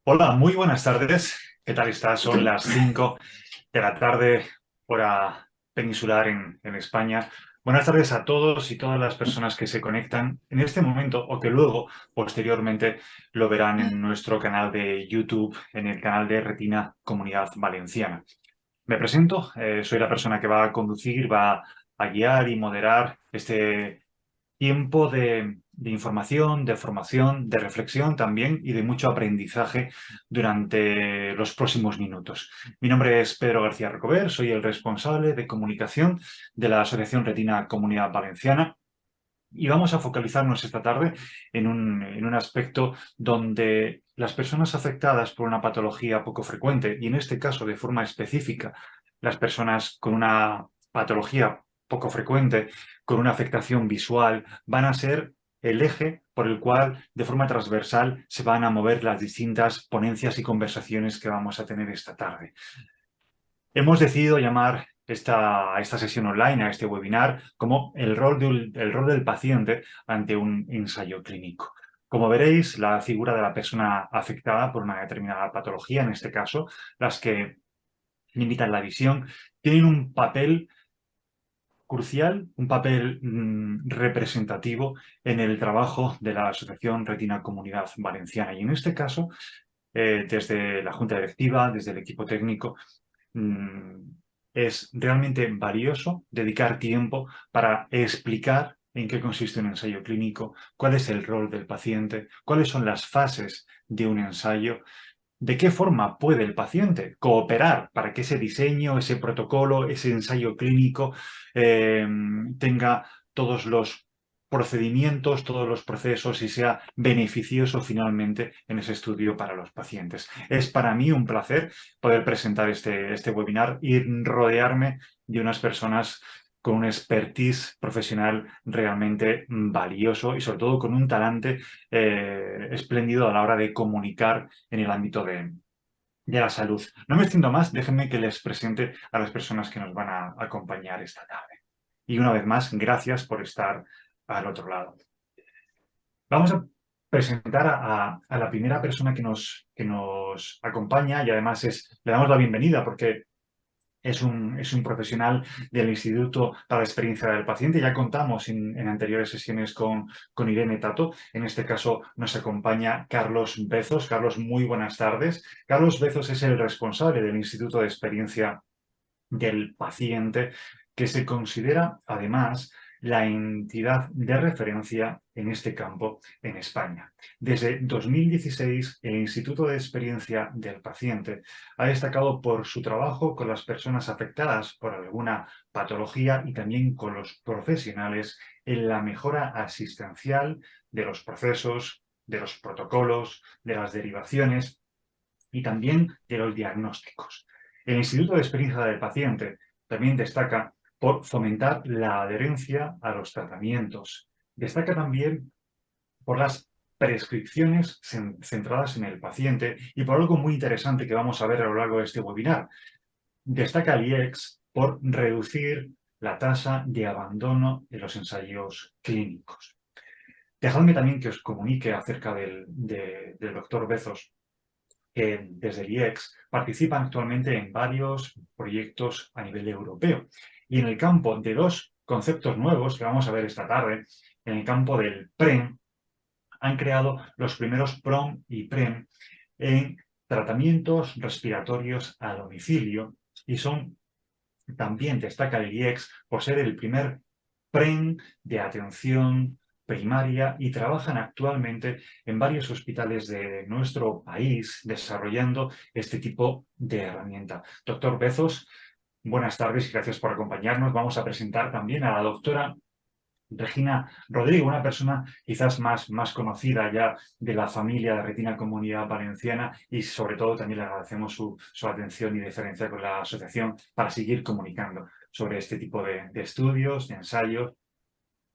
Hola, muy buenas tardes. ¿Qué tal estás? Son las 5 de la tarde, hora peninsular en España. Buenas tardes a todos y todas las personas que se conectan en este momento o que luego, posteriormente, lo verán en nuestro canal de YouTube, en el canal de Retina Comunidad Valenciana. Me presento, soy la persona que va a conducir, va a guiar y moderar este tiempo de información, de formación, de reflexión también y de mucho aprendizaje durante los próximos minutos. Mi nombre es Pedro García Recober, soy el responsable de comunicación de la Asociación Retina Comunidad Valenciana. Y vamos a focalizarnos esta tarde en un aspecto donde las personas afectadas por una patología poco frecuente, y en este caso de forma específica, las personas con una patología poco frecuente, con una afectación visual, van a ser el eje por el cual de forma transversal se van a mover las distintas ponencias y conversaciones que vamos a tener esta tarde. Hemos decidido llamar a esta sesión online, a este webinar, como el rol del paciente ante un ensayo clínico. Como veréis, la figura de la persona afectada por una determinada patología, en este caso, las que limitan la visión, tienen un papel crucial, un papel representativo en el trabajo de la Asociación Retina Comunidad Valenciana. Y en este caso, desde la Junta Directiva, desde el equipo técnico, mm, es realmente valioso dedicar tiempo para explicar en qué consiste un ensayo clínico, cuál es el rol del paciente, cuáles son las fases de un ensayo, de qué forma puede el paciente cooperar para que ese diseño, ese protocolo, ese ensayo clínico tenga todos los procedimientos, todos los procesos y sea beneficioso finalmente en ese estudio para los pacientes. Es para mí un placer poder presentar este webinar y rodearme de unas personas con un expertise profesional realmente valioso y sobre todo con un talante espléndido a la hora de comunicar en el ámbito de la salud. No me extiendo más, déjenme que les presente a las personas que nos van a acompañar esta tarde. Y una vez más, gracias por estar al otro lado. Vamos a presentar a la primera persona que nos acompaña y además le damos la bienvenida porque es un profesional del Instituto para la Experiencia del Paciente. Ya contamos en anteriores sesiones con Irene Tato. En este caso nos acompaña Carlos Bezos. Carlos, muy buenas tardes. Carlos Bezos es el responsable del Instituto de Experiencia del Paciente, que se considera además la entidad de referencia en este campo en España. Desde 2016, el Instituto de Experiencia del Paciente ha destacado por su trabajo con las personas afectadas por alguna patología y también con los profesionales en la mejora asistencial de los procesos, de los protocolos, de las derivaciones y también de los diagnósticos. El Instituto de Experiencia del Paciente también destaca por fomentar la adherencia a los tratamientos. Destaca también por las prescripciones centradas en el paciente y por algo muy interesante que vamos a ver a lo largo de este webinar. Destaca el IEX por reducir la tasa de abandono de los ensayos clínicos. Dejadme también que os comunique acerca del doctor Bezos, que desde el IEX participan actualmente en varios proyectos a nivel europeo. Y en el campo de dos conceptos nuevos que vamos a ver esta tarde, en el campo del PREM, han creado los primeros PROM y PREM en tratamientos respiratorios a domicilio y también destaca el IEX por ser el primer PREM de atención primaria y trabajan actualmente en varios hospitales de nuestro país desarrollando este tipo de herramienta. Doctor Bezos, buenas tardes y gracias por acompañarnos. Vamos a presentar también a la doctora Regina Rodrigo, una persona quizás más conocida ya de la familia de Retina Comunidad Valenciana y sobre todo también le agradecemos su atención y deferencia con la asociación para seguir comunicando sobre este tipo de estudios, de ensayos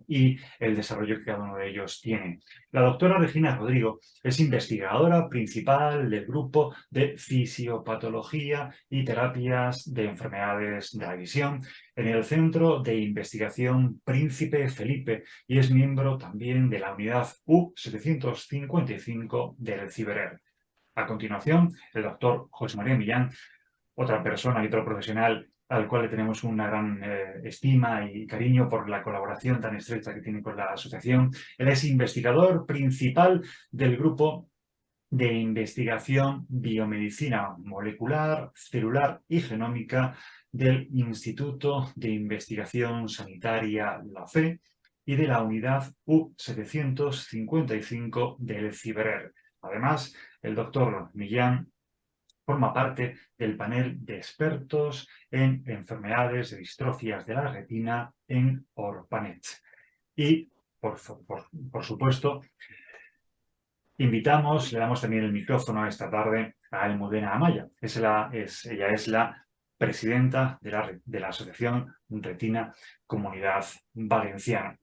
y el desarrollo que cada uno de ellos tiene. La doctora Regina Rodrigo es investigadora principal del grupo de fisiopatología y terapias de enfermedades de la visión en el Centro de Investigación Príncipe Felipe y es miembro también de la unidad U755 del CiberER. A continuación, el doctor José María Millán, otra persona y otro profesional al cual le tenemos una gran estima y cariño por la colaboración tan estrecha que tiene con la asociación. Él es investigador principal del grupo de investigación biomedicina molecular, celular y genómica del Instituto de Investigación Sanitaria La Fe y de la unidad U755 del CIBERER. Además, el doctor Millán forma parte del panel de expertos en enfermedades de distrofias de la retina en ORPANET. Y, por supuesto, le damos también el micrófono esta tarde a Almudena Amaya. Ella es la presidenta de la Asociación Retina Comunidad Valenciana.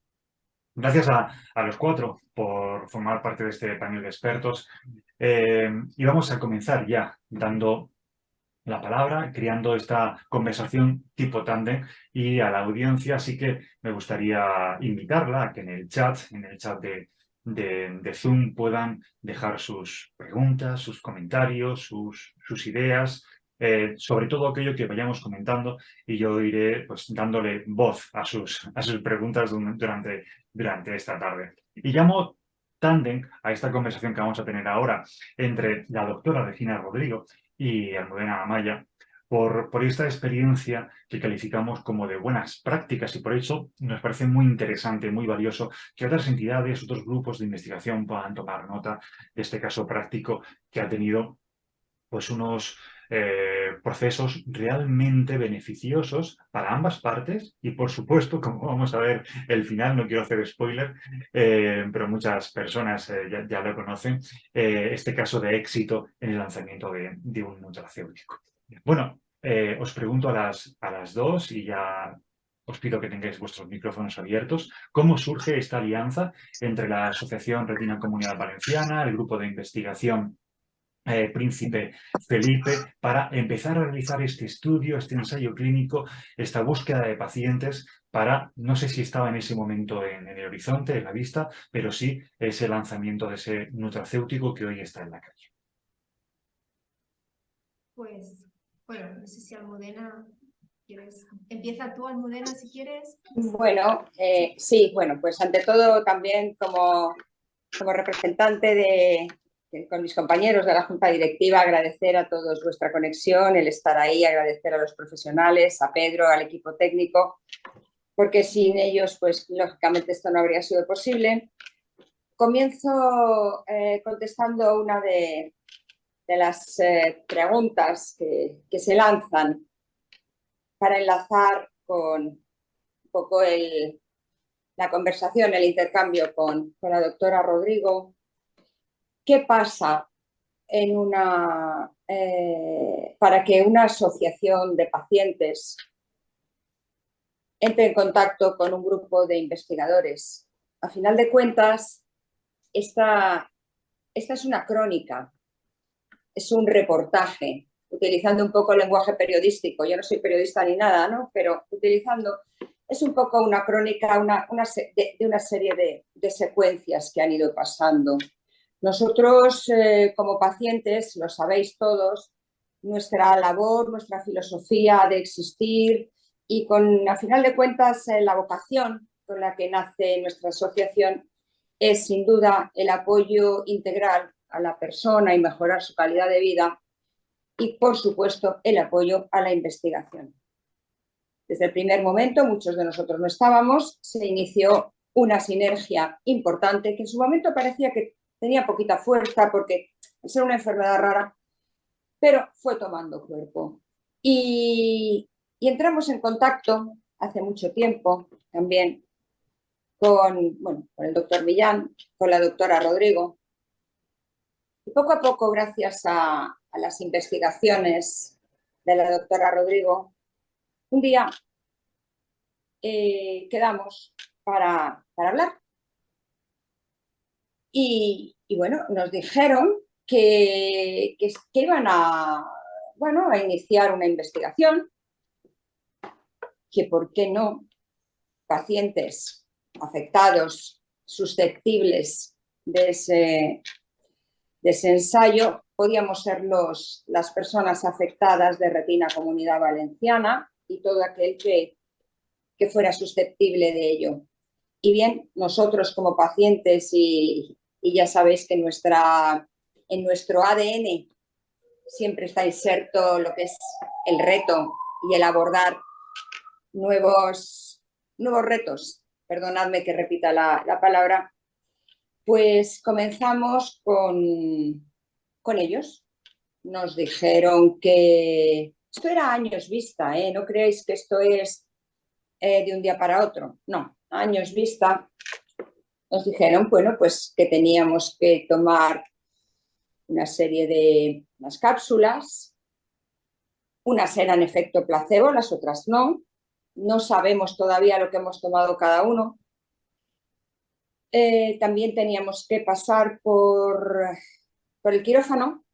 Gracias a los cuatro por formar parte de este panel de expertos. Y vamos a comenzar ya dando la palabra, creando esta conversación tipo tándem, y a la audiencia sí que me gustaría invitarla a que en el chat de Zoom puedan dejar sus preguntas, sus comentarios, sus ideas, sobre todo aquello que vayamos comentando, y yo iré pues dándole voz a sus preguntas durante esta tarde. Y llamo tándem a esta conversación que vamos a tener ahora entre la doctora Regina Rodrigo y Almudena Amaya, por esta experiencia que calificamos como de buenas prácticas, y por eso nos parece muy interesante, muy valioso que otras entidades, otros grupos de investigación puedan tomar nota de este caso práctico que ha tenido pues unos procesos realmente beneficiosos para ambas partes, y por supuesto, como vamos a ver el final, no quiero hacer spoiler, pero muchas personas ya lo conocen, este caso de éxito en el lanzamiento de un nutracéutico. Bueno, os pregunto a las dos, y ya os pido que tengáis vuestros micrófonos abiertos, ¿cómo surge esta alianza entre la Asociación Retina Comunidad Valenciana, el grupo de investigación Príncipe Felipe, para empezar a realizar este estudio, este ensayo clínico, esta búsqueda de pacientes para, no sé si estaba en ese momento en el horizonte, en la vista, pero sí ese lanzamiento de ese nutracéutico que hoy está en la calle? Pues, bueno, no sé si Almudena quieres. Empieza tú, Almudena, si quieres. Bueno, sí, bueno, pues ante todo también como representante con mis compañeros de la Junta Directiva, agradecer a todos vuestra conexión, el estar ahí, agradecer a los profesionales, a Pedro, al equipo técnico, porque sin ellos, pues lógicamente esto no habría sido posible. Comienzo contestando una de las preguntas que se lanzan para enlazar con un poco la conversación, el intercambio con la doctora Rodrigo. ¿Qué pasa para que una asociación de pacientes entre en contacto con un grupo de investigadores? A final de cuentas, esta es una crónica, es un reportaje, utilizando un poco el lenguaje periodístico. Yo no soy periodista ni nada, ¿no? Pero utilizando, es un poco una crónica de una serie de secuencias que han ido pasando. Nosotros, como pacientes, lo sabéis todos, nuestra labor, nuestra filosofía de existir y a final de cuentas, la vocación con la que nace nuestra asociación es sin duda el apoyo integral a la persona y mejorar su calidad de vida, y por supuesto el apoyo a la investigación. Desde el primer momento, muchos de nosotros no estábamos, se inició una sinergia importante que en su momento parecía que tenía poquita fuerza porque al ser una enfermedad rara, pero fue tomando cuerpo. Y entramos en contacto hace mucho tiempo también con el doctor Millán, con la doctora Rodrigo. Y poco a poco, gracias a las investigaciones de la doctora Rodrigo, un día quedamos para hablar. Y bueno, nos dijeron que iban a iniciar una investigación, que por qué no pacientes afectados, susceptibles de ese ensayo, podíamos ser las personas afectadas de retina Comunidad Valenciana y todo aquel que fuera susceptible de ello. Y bien, nosotros como pacientes, y ya sabéis que en nuestro ADN siempre está inserto lo que es el reto y el abordar nuevos retos, perdonadme que repita la palabra, pues comenzamos con ellos. Nos dijeron que esto era años vista, no creáis que esto es de un día para otro, no, años vista. Nos dijeron, bueno, pues que teníamos que tomar una serie de unas cápsulas, unas eran efecto placebo, las otras no. No sabemos todavía lo que hemos tomado cada uno. También teníamos que pasar por el quirófano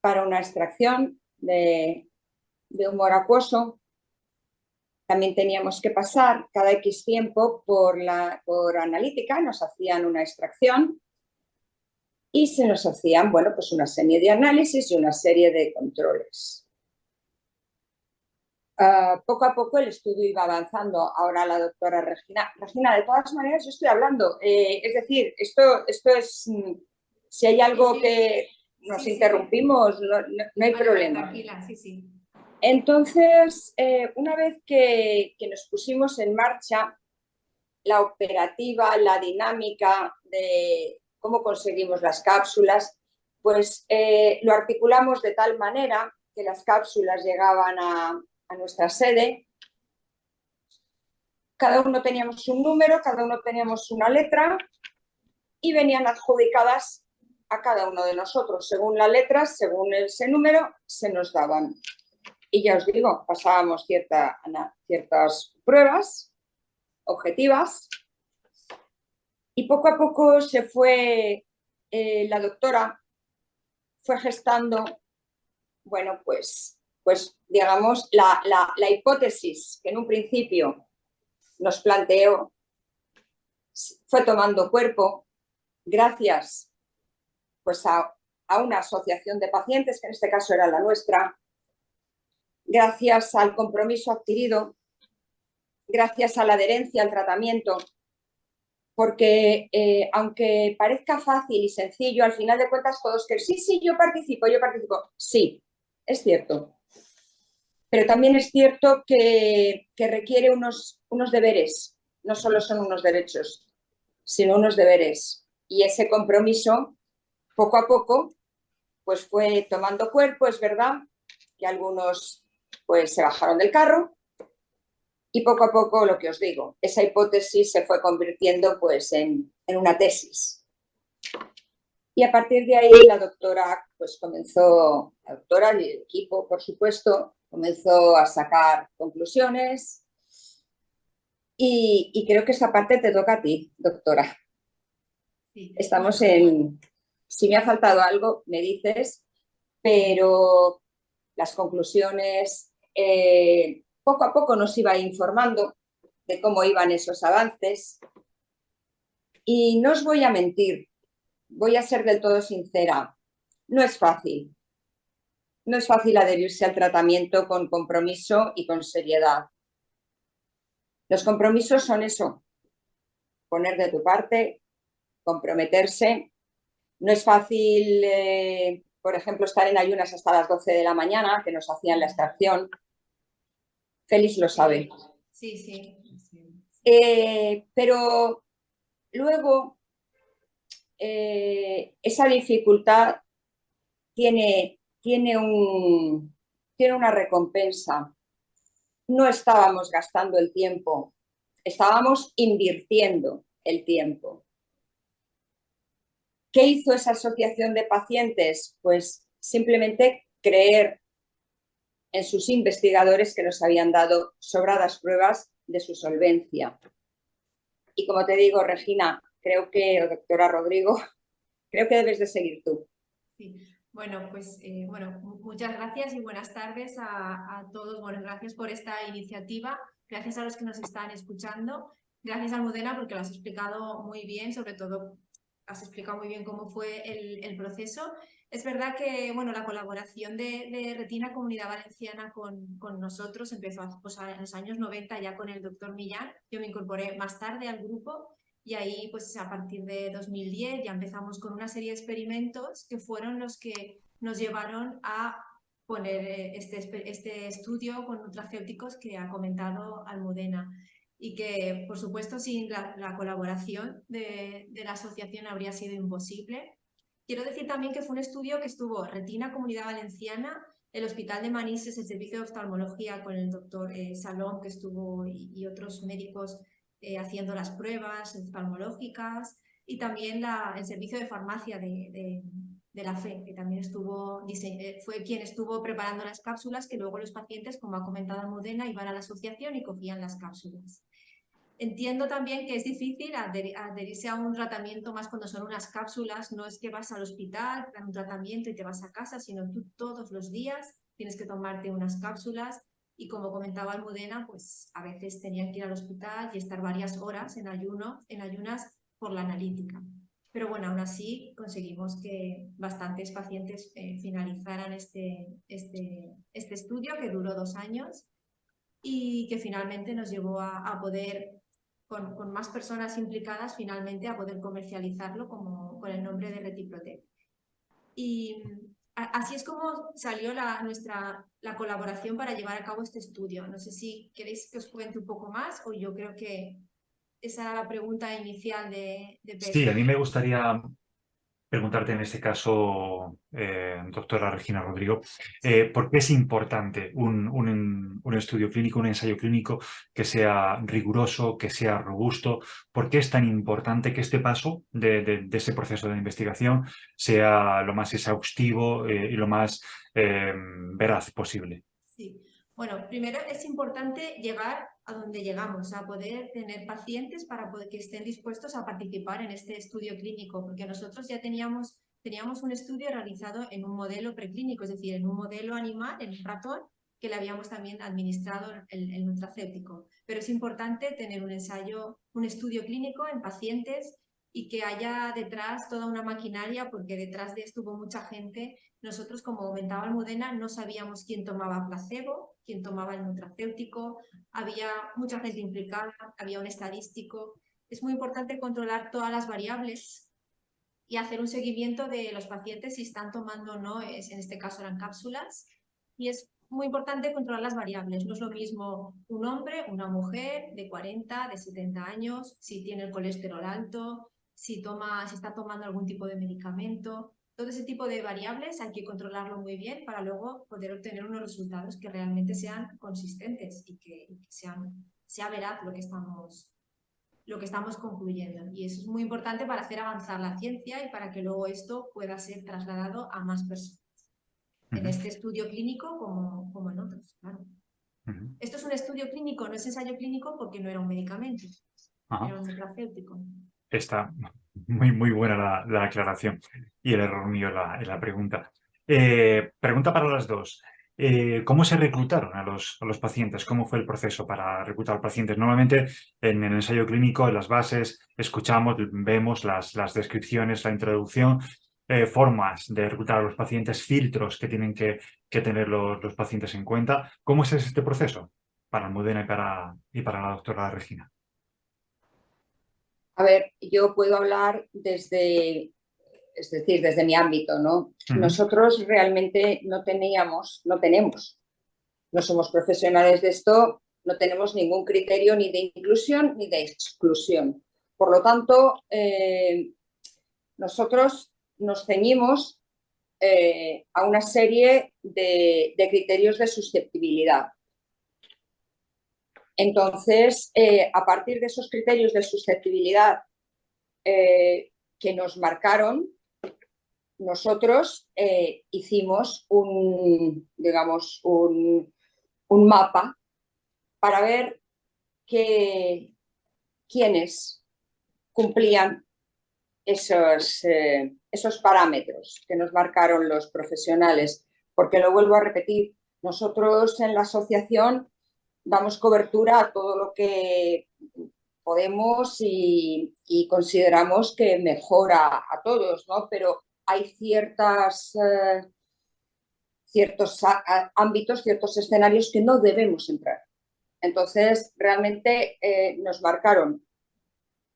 para una extracción de humor acuoso. También teníamos que pasar cada X tiempo por analítica, nos hacían una extracción y se nos hacían, bueno, pues una serie de análisis y una serie de controles. Poco a poco el estudio iba avanzando. Ahora la doctora Regina, de todas maneras yo estoy hablando, es decir, esto es, si hay algo que nos interrumpimos, no hay problema. Tranquila, sí. Entonces, una vez que nos pusimos en marcha la operativa, la dinámica de cómo conseguimos las cápsulas, pues lo articulamos de tal manera que las cápsulas llegaban a nuestra sede. Cada uno teníamos un número, cada uno teníamos una letra y venían adjudicadas a cada uno de nosotros. Según las letras, según ese número, se nos daban. Y ya os digo, pasábamos ciertas pruebas objetivas y poco a poco se fue, la doctora fue gestando, bueno, pues digamos, la hipótesis que en un principio nos planteó fue tomando cuerpo gracias pues a una asociación de pacientes, que en este caso era la nuestra, gracias al compromiso adquirido, gracias a la adherencia al tratamiento, porque aunque parezca fácil y sencillo, al final de cuentas todos que sí, yo participo, sí, es cierto. Pero también es cierto que requiere unos deberes, no solo son unos derechos, sino unos deberes. Y ese compromiso, poco a poco, pues fue tomando cuerpo. Es verdad que algunos pues se bajaron del carro y poco a poco, lo que os digo, esa hipótesis se fue convirtiendo pues en una tesis. Y a partir de ahí la doctora pues comenzó, la doctora y el equipo, por supuesto, comenzó a sacar conclusiones y creo que esa parte te toca a ti, doctora. Sí. Estamos en... Si me ha faltado algo, me dices, pero las conclusiones poco a poco nos iba informando de cómo iban esos avances y no os voy a mentir, voy a ser del todo sincera, no es fácil. No es fácil adherirse al tratamiento con compromiso y con seriedad. Los compromisos son eso, poner de tu parte, comprometerse. No es fácil, por ejemplo, estar en ayunas hasta las 12 de la mañana, que nos hacían la extracción. Félix lo sabe. Sí. Pero luego esa dificultad tiene una recompensa. No estábamos gastando el tiempo, estábamos invirtiendo el tiempo. ¿Qué hizo esa asociación de pacientes? Pues simplemente creer en sus investigadores que nos habían dado sobradas pruebas de su solvencia. Y como te digo, Regina, creo que, o doctora Rodrigo, creo que debes de seguir tú. Sí. Bueno, pues muchas gracias y buenas tardes a todos. Bueno, gracias por esta iniciativa, gracias a los que nos están escuchando, gracias a Almudena porque lo has explicado muy bien, sobre todo has explicado muy bien cómo fue el proceso Es verdad que bueno, la colaboración de Retina Comunidad Valenciana con nosotros empezó pues, en los años 90 ya con el doctor Millán. Yo me incorporé más tarde al grupo y ahí pues a partir de 2010 ya empezamos con una serie de experimentos que fueron los que nos llevaron a poner este estudio con nutracéuticos que ha comentado Almudena y que por supuesto sin la colaboración de la asociación habría sido imposible. Quiero decir también que fue un estudio que estuvo Retina Comunidad Valenciana, el Hospital de Manises, el Servicio de Oftalmología con el doctor Salón, que estuvo, y otros médicos haciendo las pruebas oftalmológicas, y también el Servicio de Farmacia de la FE, que también fue quien estuvo preparando las cápsulas, que luego los pacientes, como ha comentado Almudena, iban a la asociación y cogían las cápsulas. Entiendo también que es difícil adherirse a un tratamiento más cuando son unas cápsulas. No es que vas al hospital, te dan un tratamiento y te vas a casa, sino tú todos los días tienes que tomarte unas cápsulas y como comentaba Almudena, pues a veces tenían que ir al hospital y estar varias horas en ayunas por la analítica. Pero bueno, aún así conseguimos que bastantes pacientes finalizaran este estudio que duró 2 años y que finalmente nos llevó a poder con más personas implicadas finalmente a poder comercializarlo con el nombre de Retiprotect. Y así es como salió la colaboración para llevar a cabo este estudio. No sé si queréis que os cuente un poco más o yo creo que esa era la pregunta inicial de Pedro. Sí, a mí me gustaría preguntarte en este caso, doctora Regina Rodrigo, ¿por qué es importante un estudio clínico, un ensayo clínico que sea riguroso, que sea robusto? ¿Por qué es tan importante que este paso de ese proceso de investigación sea lo más exhaustivo y lo más veraz posible? Sí. Bueno, primero es importante llegar a donde llegamos, a poder tener pacientes para que estén dispuestos a participar en este estudio clínico, porque nosotros ya teníamos un estudio realizado en un modelo preclínico, es decir, en un modelo animal, en un ratón, que le habíamos también administrado el nutracéutico. Pero es importante tener un estudio clínico en pacientes y que haya detrás toda una maquinaria, porque detrás de esto hubo mucha gente. Nosotros, como comentaba Almudena, no sabíamos quién tomaba placebo, quién tomaba el nutracéutico, había mucha gente implicada, había un estadístico. Es muy importante controlar todas las variables y hacer un seguimiento de los pacientes si están tomando o no, en este caso eran cápsulas, y es muy importante controlar las variables. No es lo mismo un hombre, una mujer de 40, de 70 años, si tiene el colesterol alto, si está tomando algún tipo de medicamento. Todo ese tipo de variables hay que controlarlo muy bien para luego poder obtener unos resultados que realmente sean consistentes y que sea veraz lo que estamos concluyendo. Y eso es muy importante para hacer avanzar la ciencia y para que luego esto pueda ser trasladado a más personas. En este estudio clínico como en otros, claro. Esto es un estudio clínico, no es ensayo clínico porque no era un medicamento, era un nutracéutico. Está muy buena la aclaración y el error mío en la pregunta. Pregunta para las dos. ¿Cómo se reclutaron a los pacientes? ¿Cómo fue el proceso para reclutar pacientes? Normalmente en el ensayo clínico, en las bases, escuchamos, vemos las descripciones, la introducción, formas de reclutar a los pacientes, filtros que tienen que tener los pacientes en cuenta. ¿Cómo es este proceso para Almudena y para la doctora Regina? A ver, yo puedo hablar desde mi ámbito, ¿no? Nosotros realmente no tenemos, no somos profesionales de esto, no tenemos ningún criterio ni de inclusión ni de exclusión. Por lo tanto, nosotros nos ceñimos a una serie de criterios de susceptibilidad. Entonces, a partir de esos criterios de susceptibilidad que nos marcaron, nosotros hicimos un mapa para ver quiénes cumplían esos parámetros que nos marcaron los profesionales. Porque lo vuelvo a repetir, nosotros en la asociación damos cobertura a todo lo que podemos y consideramos que mejora a todos, ¿no? Pero hay ciertos ámbitos, ciertos escenarios que no debemos entrar. Entonces, realmente nos marcaron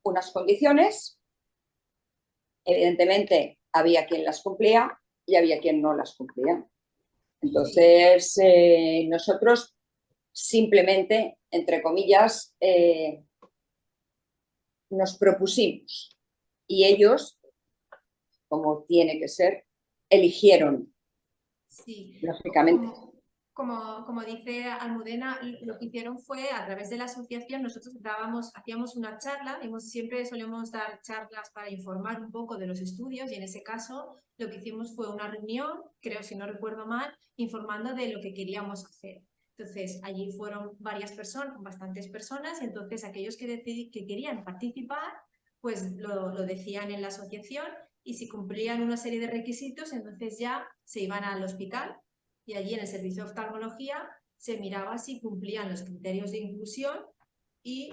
unas condiciones. Evidentemente, había quien las cumplía y había quien no las cumplía. Entonces, nosotros simplemente, entre comillas, nos propusimos y ellos, como tiene que ser, eligieron, Sí, lógicamente. como dice Almudena, lo que hicieron fue, a través de la asociación, nosotros hacíamos una charla, siempre solemos dar charlas para informar un poco de los estudios, y en ese caso lo que hicimos fue una reunión, creo, si no recuerdo mal, informando de lo que queríamos hacer. Entonces, allí fueron bastantes personas, y entonces aquellos que querían participar, pues lo decían en la asociación, y si cumplían una serie de requisitos, entonces ya se iban al hospital, y allí en el servicio de oftalmología se miraba si cumplían los criterios de inclusión y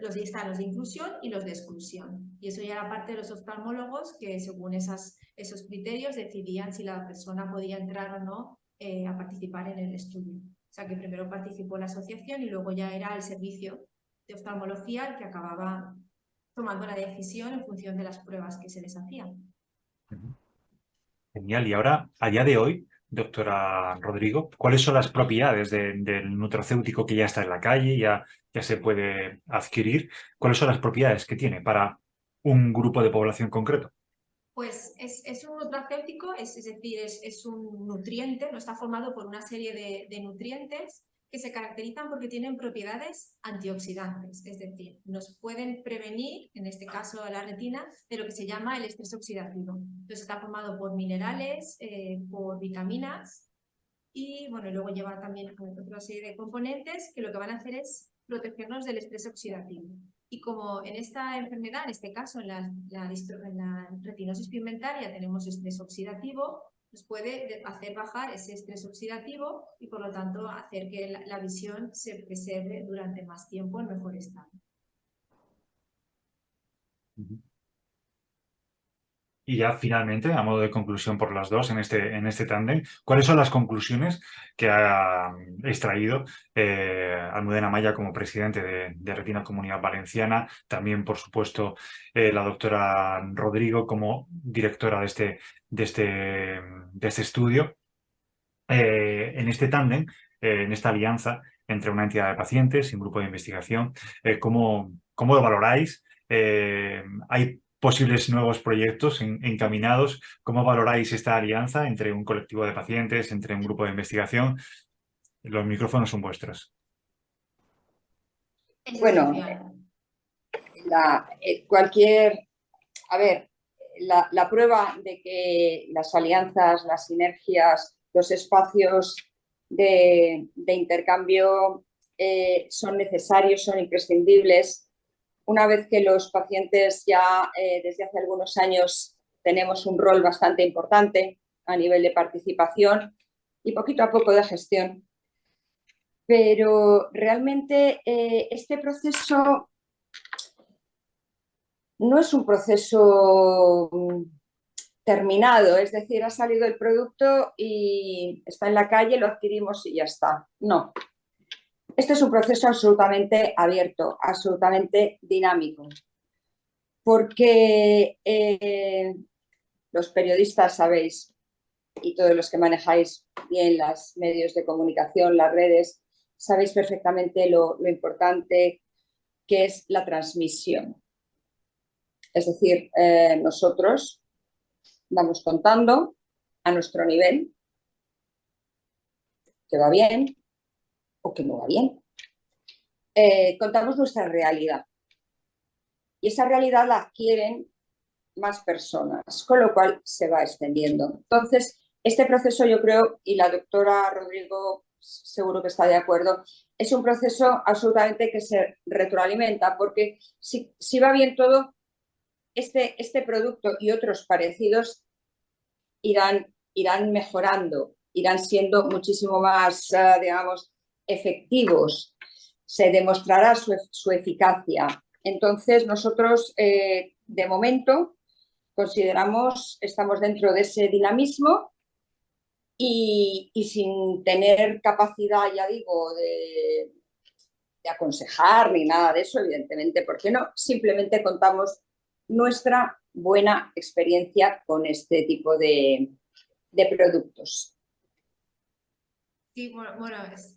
los de inclusión y los de exclusión. Y eso ya era parte de los oftalmólogos que, según esos criterios, decidían si la persona podía entrar o no a participar en el estudio. O sea que primero participó la asociación y luego ya era el servicio de oftalmología el que acababa tomando la decisión en función de las pruebas que se les hacían. Genial. Y ahora, a día de hoy, doctora Rodrigo, ¿cuáles son las propiedades del nutracéutico que ya está en la calle, ya se puede adquirir? ¿Cuáles son las propiedades que tiene para un grupo de población concreto? Pues es un nutracéutico, es decir, es un nutriente, no está formado por una serie de nutrientes que se caracterizan porque tienen propiedades antioxidantes, es decir, nos pueden prevenir, en este caso la retina, de lo que se llama el estrés oxidativo. Entonces está formado por minerales, por vitaminas y bueno, luego lleva también otra serie de componentes que lo que van a hacer es protegernos del estrés oxidativo. Y como en esta enfermedad, en este caso en la retinosis pigmentaria tenemos estrés oxidativo, nos puede hacer bajar ese estrés oxidativo y por lo tanto hacer que la visión se preserve durante más tiempo en mejor estado. Y ya finalmente, a modo de conclusión por las dos en este tándem, ¿cuáles son las conclusiones que ha extraído Almudena Maya como presidente de Retina Comunidad Valenciana? También, por supuesto, la doctora Rodrigo como directora de este estudio. En este tándem, en esta alianza entre una entidad de pacientes y un grupo de investigación, ¿cómo lo valoráis? ¿Hay posibles nuevos proyectos encaminados? ¿Cómo valoráis esta alianza entre un colectivo de pacientes, entre un grupo de investigación? Los micrófonos son vuestros. Bueno, la prueba de que las alianzas, las sinergias, los espacios de intercambio son necesarios, son imprescindibles. Una vez que los pacientes ya desde hace algunos años tenemos un rol bastante importante a nivel de participación y poquito a poco de gestión. Pero realmente este proceso no es un proceso terminado, es decir, ha salido el producto y está en la calle, lo adquirimos y ya está. No. Este es un proceso absolutamente abierto, absolutamente dinámico, porque los periodistas sabéis, y todos los que manejáis bien los medios de comunicación, las redes, sabéis perfectamente lo importante que es la transmisión. Es decir, nosotros vamos contando a nuestro nivel que va bien o que no va bien. Contamos nuestra realidad y esa realidad la adquieren más personas, con lo cual se va extendiendo. Entonces, este proceso yo creo, y la doctora Rodrigo seguro que está de acuerdo, es un proceso absolutamente que se retroalimenta, porque si va bien todo, este producto y otros parecidos irán mejorando, irán siendo muchísimo más, digamos, efectivos. Se demostrará su eficacia. Entonces, nosotros, de momento, consideramos, estamos dentro de ese dinamismo y sin tener capacidad, ya digo, de aconsejar ni nada de eso, evidentemente, ¿por qué no? Simplemente contamos nuestra buena experiencia con este tipo de productos. Sí, bueno,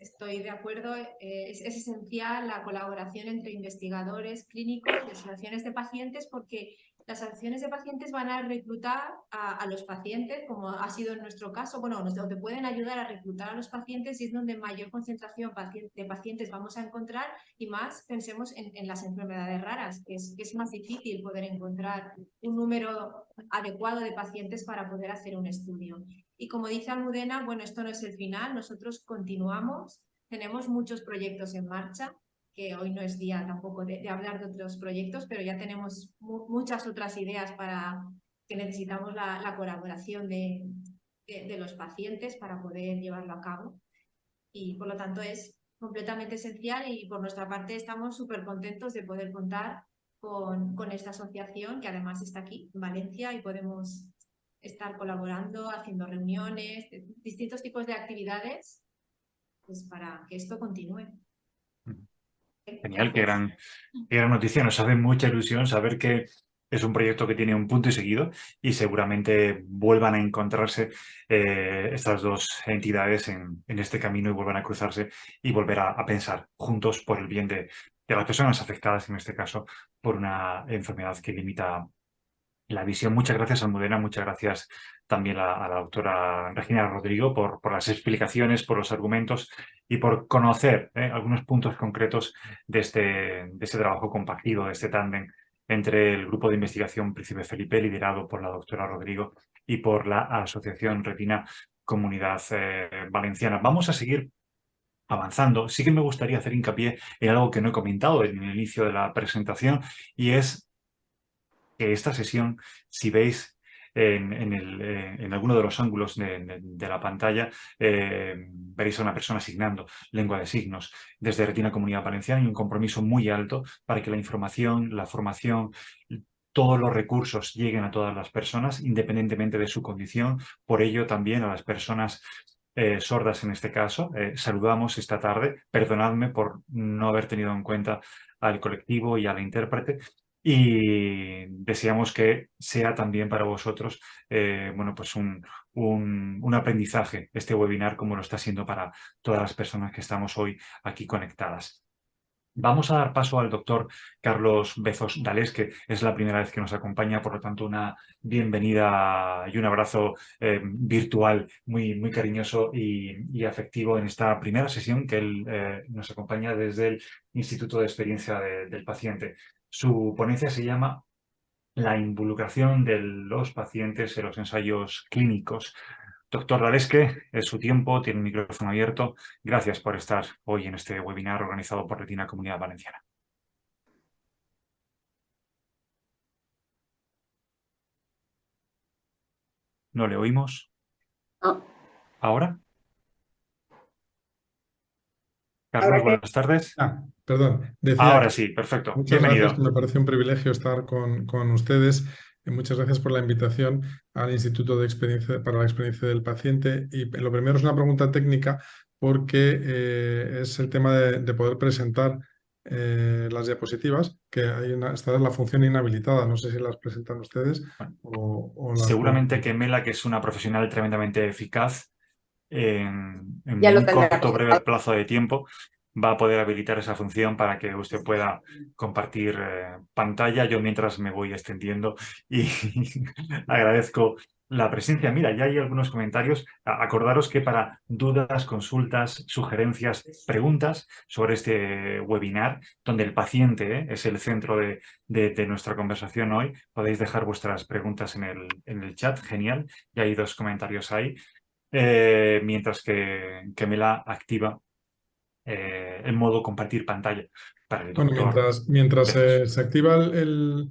estoy de acuerdo. Es esencial la colaboración entre investigadores clínicos y asociaciones de pacientes, porque las asociaciones de pacientes van a reclutar a los pacientes, como ha sido en nuestro caso, bueno, te pueden ayudar a reclutar a los pacientes y es donde mayor concentración de pacientes vamos a encontrar, y más pensemos en las enfermedades raras, que es más difícil poder encontrar un número adecuado de pacientes para poder hacer un estudio. Y como dice Almudena, bueno, esto no es el final, nosotros continuamos, tenemos muchos proyectos en marcha, que hoy no es día tampoco de hablar de otros proyectos, pero ya tenemos muchas otras ideas para que necesitamos la colaboración de los pacientes para poder llevarlo a cabo. Y por lo tanto es completamente esencial, y por nuestra parte estamos súper contentos de poder contar con esta asociación, que además está aquí en Valencia, y podemos estar colaborando, haciendo reuniones, distintos tipos de actividades, pues para que esto continúe. Genial, qué gran noticia. Nos hace mucha ilusión saber que es un proyecto que tiene un punto y seguido, y seguramente vuelvan a encontrarse estas dos entidades en este camino, y vuelvan a cruzarse y volver a pensar juntos por el bien de las personas afectadas, en este caso, por una enfermedad que limita la visión. Muchas gracias, Almudena. Muchas gracias también a la doctora Regina Rodrigo por las explicaciones, por los argumentos y por conocer algunos puntos concretos de este trabajo compartido, de este tándem entre el grupo de investigación Príncipe Felipe, liderado por la doctora Rodrigo, y por la Asociación Retina Comunidad Valenciana. Vamos a seguir avanzando. Sí que me gustaría hacer hincapié en algo que no he comentado en el inicio de la presentación, y es que esta sesión, si veis en alguno de los ángulos de la pantalla, veréis a una persona asignando lengua de signos. Desde Retina Comunidad Valenciana hay un compromiso muy alto para que la información, la formación, todos los recursos lleguen a todas las personas, independientemente de su condición. Por ello, también a las personas sordas, en este caso, saludamos esta tarde. Perdonadme por no haber tenido en cuenta al colectivo y a la intérprete, y deseamos que sea también para vosotros bueno, pues un aprendizaje este webinar, como lo está siendo para todas las personas que estamos hoy aquí conectadas. Vamos a dar paso al doctor Carlos Bezos Dales, que es la primera vez que nos acompaña, por lo tanto una bienvenida y un abrazo virtual muy cariñoso y afectivo en esta primera sesión que él nos acompaña desde el Instituto de Experiencia del Paciente. Su ponencia se llama La involucración de los pacientes en los ensayos clínicos. Doctor Dalesque, es su tiempo, tiene el micrófono abierto. Gracias por estar hoy en este webinar organizado por Retina Comunidad Valenciana. ¿No le oímos? ¿Ahora? Carlos, buenas tardes. Perdón, decía Ahora que sí, perfecto. muchas Bienvenido. gracias, me parece un privilegio estar con ustedes. Muchas gracias por la invitación al Instituto de Experiencia para la Experiencia del Paciente. Y lo primero es una pregunta técnica, porque es el tema de poder presentar las diapositivas, que esta es la función inhabilitada. No sé si las presentan ustedes o las Seguramente que Mela, que es una profesional tremendamente eficaz, en Ya lo un tendrá corto, breve presentado. plazo de tiempo, va a poder habilitar esa función para que usted pueda compartir pantalla. Yo mientras me voy extendiendo y agradezco la presencia. Mira, ya hay algunos comentarios. Acordaros que para dudas, consultas, sugerencias, preguntas sobre este webinar, donde el paciente es el centro de nuestra conversación hoy, podéis dejar vuestras preguntas en el chat. Genial. Ya hay dos comentarios ahí. Mientras que Mela activa el modo compartir pantalla para el Bueno, doctor mientras Bezos. se activa el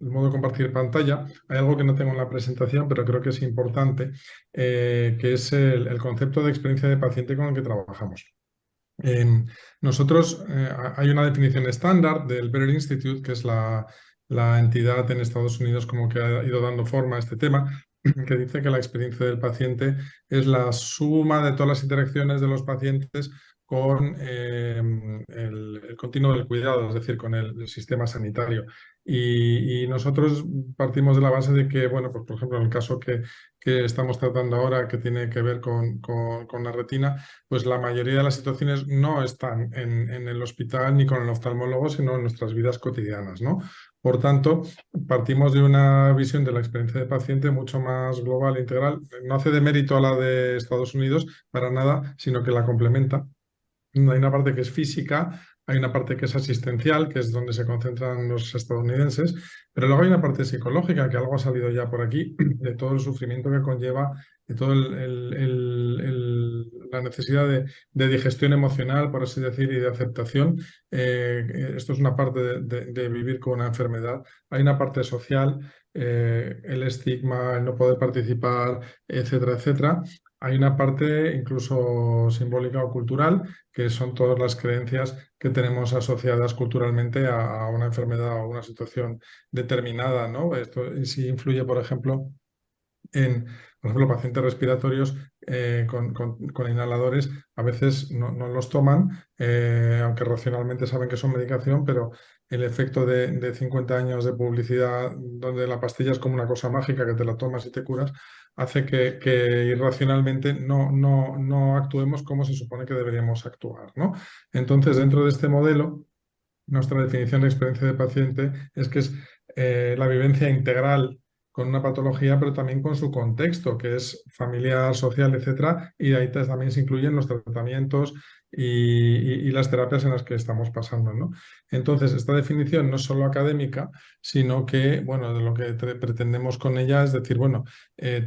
modo compartir pantalla, hay algo que no tengo en la presentación, pero creo que es importante, que es el concepto de experiencia de paciente con el que trabajamos. Nosotros, hay una definición estándar del Better Institute, que es la la entidad en Estados Unidos como que ha ido dando forma a este tema, que dice que la experiencia del paciente es la suma de todas las interacciones de los pacientes con el continuo del cuidado, es decir, con el sistema sanitario. Y nosotros partimos de la base de que, bueno, pues por ejemplo, en el caso que estamos tratando ahora, que tiene que ver con la retina, pues la mayoría de las situaciones no están en el hospital ni con el oftalmólogo, sino en nuestras vidas cotidianas, ¿no? Por tanto, partimos de una visión de la experiencia de paciente mucho más global e integral. No hace de mérito a la de Estados Unidos para nada, sino que la complementa. Hay una parte que es física, hay una parte que es asistencial, que es donde se concentran los estadounidenses, pero luego hay una parte psicológica, que algo ha salido ya por aquí, de todo el sufrimiento que conlleva, de toda la necesidad de digestión emocional, por así decir, y de aceptación. Esto es una parte de vivir con una enfermedad. Hay una parte social, el estigma, el no poder participar, etcétera, etcétera. Hay una parte incluso simbólica o cultural, que son todas las creencias que tenemos asociadas culturalmente a una enfermedad o una situación determinada, ¿no? Esto sí influye, por ejemplo, por ejemplo, pacientes respiratorios con inhaladores, a veces no los toman, aunque racionalmente saben que son medicación, pero el efecto de 50 años de publicidad, donde la pastilla es como una cosa mágica que te la tomas y te curas, hace que irracionalmente no actuemos como se supone que deberíamos actuar, ¿no? Entonces, dentro de este modelo, nuestra definición de experiencia de paciente es que es la vivencia integral con una patología, pero también con su contexto, que es familiar, social, etcétera, y de ahí también se incluyen los tratamientos y las terapias en las que estamos pasando, ¿no? Entonces, esta definición no es solo académica, sino que, bueno, de lo que pretendemos con ella es decir, bueno,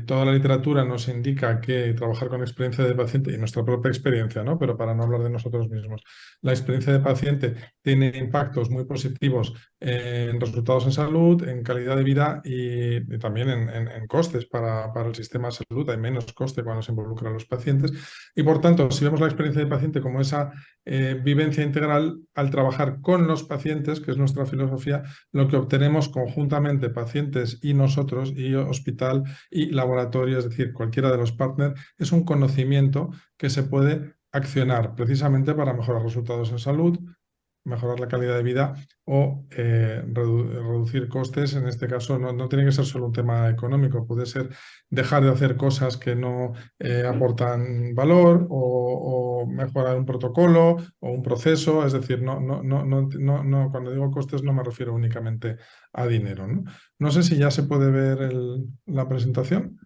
toda la literatura nos indica que trabajar con experiencia de paciente y nuestra propia experiencia, ¿no? Pero para no hablar de nosotros mismos, la experiencia de paciente tiene impactos muy positivos en resultados en salud, en calidad de vida y también en costes para el sistema de salud. Hay menos coste cuando se involucran los pacientes. Y por tanto, si vemos la experiencia del paciente como esa vivencia integral, al trabajar con los pacientes, que es nuestra filosofía, lo que obtenemos conjuntamente pacientes y nosotros, y hospital y laboratorio, es decir, cualquiera de los partners, es un conocimiento que se puede accionar precisamente para mejorar resultados en salud, mejorar la calidad de vida o reducir costes. En este caso no tiene que ser solo un tema económico, puede ser dejar de hacer cosas que no aportan valor o mejorar un protocolo o un proceso. Es decir, cuando digo costes no me refiero únicamente a dinero, ¿no? No sé si ya se puede ver la presentación.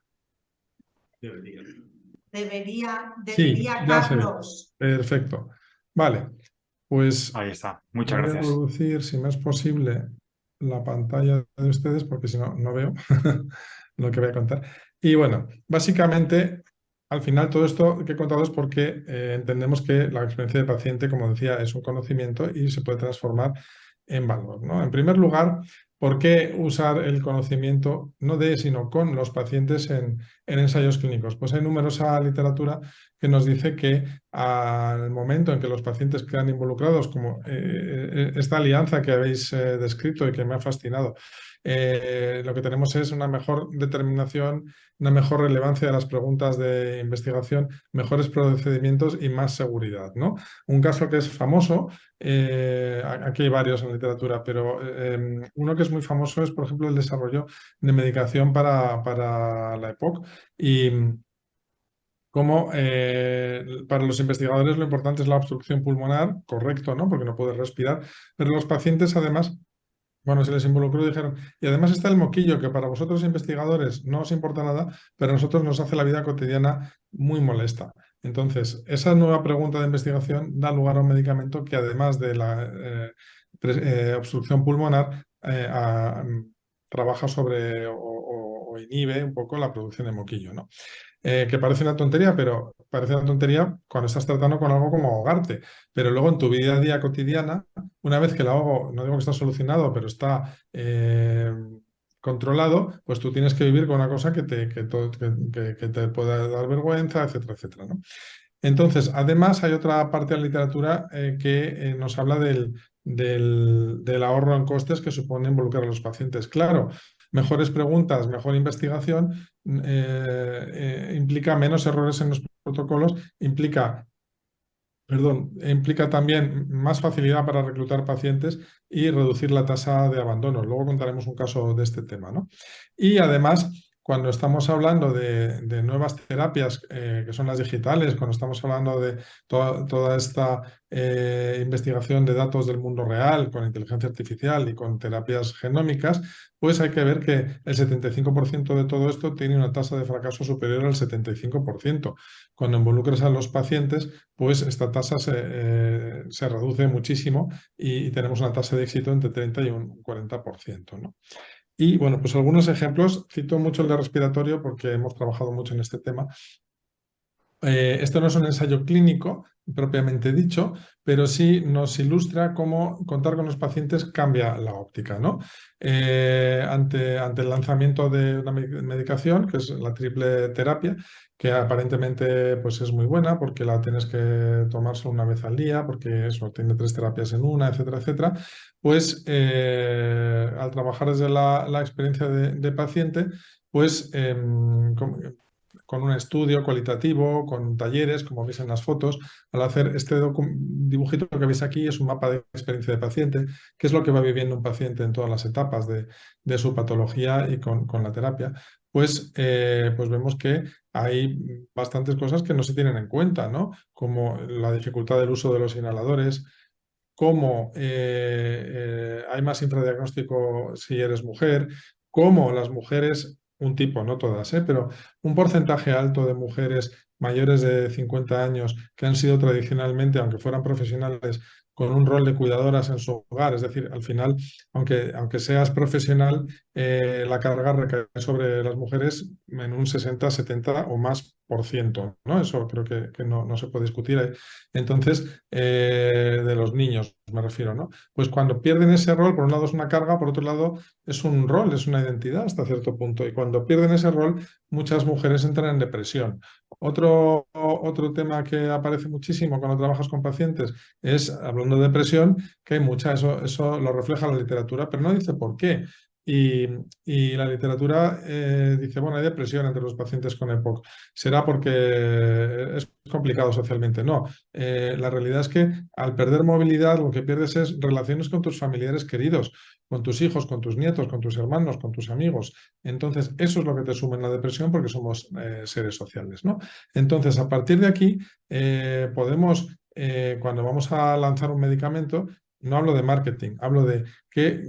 Debería, Sí, ya se ve. Carlos. Perfecto. Vale. Pues Ahí está. Muchas voy a gracias. reducir, si me es posible, la pantalla de ustedes, porque si no, no veo lo que voy a contar. Y bueno, básicamente, al final todo esto que he contado es porque entendemos que la experiencia de paciente, como decía, es un conocimiento y se puede transformar en valor, ¿no? En primer lugar, ¿por qué usar el conocimiento no de, sino con los pacientes en ensayos clínicos? Pues hay numerosa literatura que nos dice que al momento en que los pacientes quedan involucrados, como esta alianza que habéis descrito y que me ha fascinado, lo que tenemos es una mejor determinación, una mejor relevancia de las preguntas de investigación, mejores procedimientos y más seguridad, ¿no? Un caso que es famoso, aquí hay varios en la literatura, pero uno que es muy famoso es, por ejemplo, el desarrollo de medicación para la EPOC. Y como para los investigadores lo importante es la obstrucción pulmonar, correcto, ¿no? Porque no puedes respirar, pero los pacientes además, bueno, se les involucró y dijeron, y además está el moquillo, que para vosotros investigadores no os importa nada, pero a nosotros nos hace la vida cotidiana muy molesta. Entonces, esa nueva pregunta de investigación da lugar a un medicamento que además de la obstrucción pulmonar, trabaja sobre o inhibe un poco la producción de moquillo, ¿no? Que parece una tontería, pero parece una tontería cuando estás tratando con algo como ahogarte. Pero luego en tu vida a día cotidiana, una vez que el ahogo, no digo que está solucionado, pero está controlado, pues tú tienes que vivir con una cosa que te pueda dar vergüenza, etcétera, etcétera, ¿no? Entonces, además hay otra parte de la literatura que nos habla del del ahorro en costes que supone involucrar a los pacientes. Claro, mejores preguntas, mejor investigación implica menos errores en los protocolos, implica también más facilidad para reclutar pacientes y reducir la tasa de abandono. Luego contaremos un caso de este tema, ¿no? Y además, cuando estamos hablando de nuevas terapias, que son las digitales, cuando estamos hablando de toda esta investigación de datos del mundo real, con inteligencia artificial y con terapias genómicas, pues hay que ver que el 75% de todo esto tiene una tasa de fracaso superior al 75%. Cuando involucras a los pacientes, pues esta tasa se reduce muchísimo y tenemos una tasa de éxito entre 30 y un 40%, ¿no? Y bueno, pues algunos ejemplos, cito mucho el de respiratorio porque hemos trabajado mucho en este tema. Esto no es un ensayo clínico propiamente dicho, pero sí nos ilustra cómo contar con los pacientes cambia la óptica, ¿no? Ante el lanzamiento de una medicación, que es la triple terapia, que aparentemente pues, es muy buena porque la tienes que tomar solo una vez al día, porque eso tiene 3 terapias en una, etcétera, etcétera, pues al trabajar desde la experiencia de paciente, pues con un estudio cualitativo, con talleres, como veis en las fotos, al hacer este dibujito que veis aquí es un mapa de experiencia de paciente, que es lo que va viviendo un paciente en todas las etapas de su patología y con la terapia, pues vemos que hay bastantes cosas que no se tienen en cuenta, ¿no? Como la dificultad del uso de los inhaladores, cómo hay más infradiagnóstico si eres mujer, cómo las mujeres, un tipo, no todas, pero un porcentaje alto de mujeres mayores de 50 años que han sido tradicionalmente, aunque fueran profesionales, con un rol de cuidadoras en su hogar. Es decir, al final, aunque seas profesional, la carga recae sobre las mujeres en un 60, 70 o más por ciento, ¿no? Eso creo que no se puede discutir. Entonces, de los niños me refiero, ¿no? Pues cuando pierden ese rol, por un lado es una carga, por otro lado es un rol, es una identidad hasta cierto punto. Y cuando pierden ese rol, muchas mujeres entran en depresión. Otro tema que aparece muchísimo cuando trabajas con pacientes es, hablando de depresión, que hay mucha, eso lo refleja la literatura, pero no dice por qué. Y la literatura dice, bueno, hay depresión entre los pacientes con EPOC. ¿Será porque es complicado socialmente? No. La realidad es que al perder movilidad lo que pierdes es relaciones con tus familiares queridos, con tus hijos, con tus nietos, con tus hermanos, con tus amigos. Entonces, eso es lo que te suma en la depresión porque somos seres sociales, ¿no? Entonces, a partir de aquí, podemos, cuando vamos a lanzar un medicamento, no hablo de marketing, hablo de qué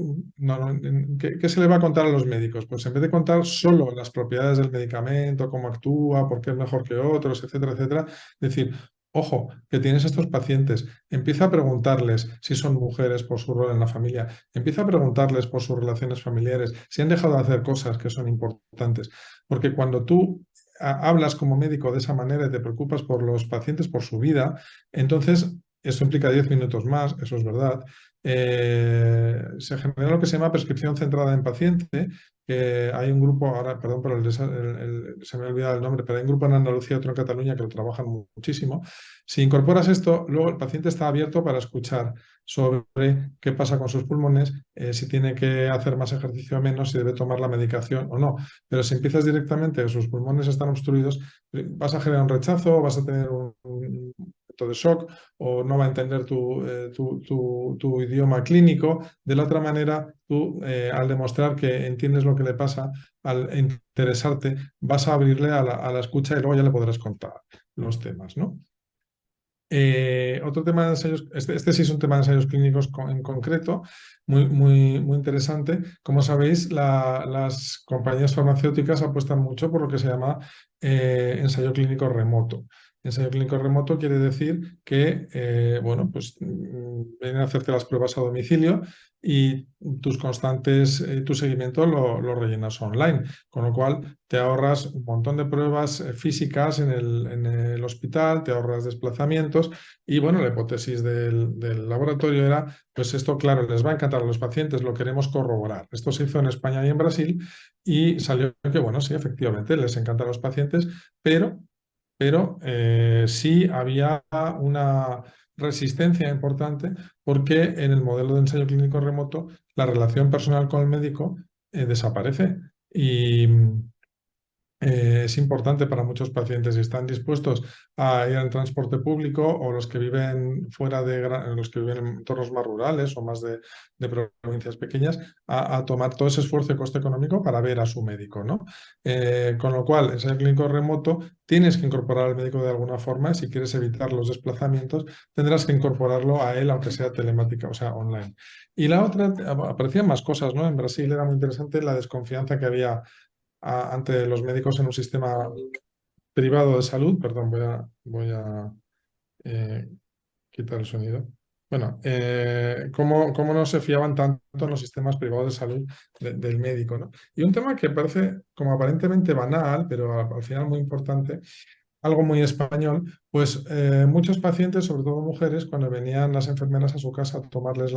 se le va a contar a los médicos. Pues en vez de contar solo las propiedades del medicamento, cómo actúa, por qué es mejor que otros, etcétera, etcétera, decir, ojo, que tienes estos pacientes, empieza a preguntarles si son mujeres por su rol en la familia, empieza a preguntarles por sus relaciones familiares, si han dejado de hacer cosas que son importantes. Porque cuando tú hablas como médico de esa manera y te preocupas por los pacientes, por su vida, entonces eso implica 10 minutos más, eso es verdad. Se genera lo que se llama prescripción centrada en paciente, que hay un grupo, ahora, perdón, pero se me ha olvidado el nombre, pero hay un grupo en Andalucía, otro en Cataluña que lo trabajan muchísimo. Si incorporas esto, luego el paciente está abierto para escuchar sobre qué pasa con sus pulmones, si tiene que hacer más ejercicio o menos, si debe tomar la medicación o no. Pero si empiezas directamente, sus pulmones están obstruidos, vas a generar un rechazo, vas a tener un momento de shock o no va a entender tu idioma clínico. De la otra manera, tú, al demostrar que entiendes lo que le pasa, al interesarte, vas a abrirle a la escucha y luego ya le podrás contar los temas, ¿no? Otro tema de ensayos, este sí es un tema de ensayos clínicos en concreto, muy interesante. Como sabéis, las compañías farmacéuticas apuestan mucho por lo que se llama ensayo clínico remoto. Ensayo clínico remoto quiere decir que, bueno, pues vienen a hacerte las pruebas a domicilio y tu seguimiento lo rellenas online, con lo cual te ahorras un montón de pruebas físicas en el hospital, te ahorras desplazamientos y bueno, la hipótesis del laboratorio era, pues esto claro, les va a encantar a los pacientes, lo queremos corroborar. Esto se hizo en España y en Brasil y salió que bueno, sí, efectivamente, les encanta a los pacientes, pero sí había una resistencia importante porque en el modelo de ensayo clínico remoto la relación personal con el médico desaparece y es importante para muchos pacientes si están dispuestos a ir en transporte público o los que viven fuera de los que viven en entornos más rurales o más de provincias pequeñas a tomar todo ese esfuerzo y coste económico para ver a su médico, ¿no? Con lo cual, ensayo clínico remoto tienes que incorporar al médico de alguna forma. Si quieres evitar los desplazamientos, tendrás que incorporarlo a él, aunque sea telemática, o sea, online. Y la otra, aparecían más cosas, ¿no? En Brasil era muy interesante la desconfianza que había ante los médicos en un sistema privado de salud. Perdón, voy a eh, quitar el sonido. Bueno, cómo no se fiaban tanto en los sistemas privados de salud del médico, ¿no? Y un tema que parece como aparentemente banal, pero al final muy importante, algo muy español, pues muchos pacientes, sobre todo mujeres, cuando venían las enfermeras a su casa a tomarles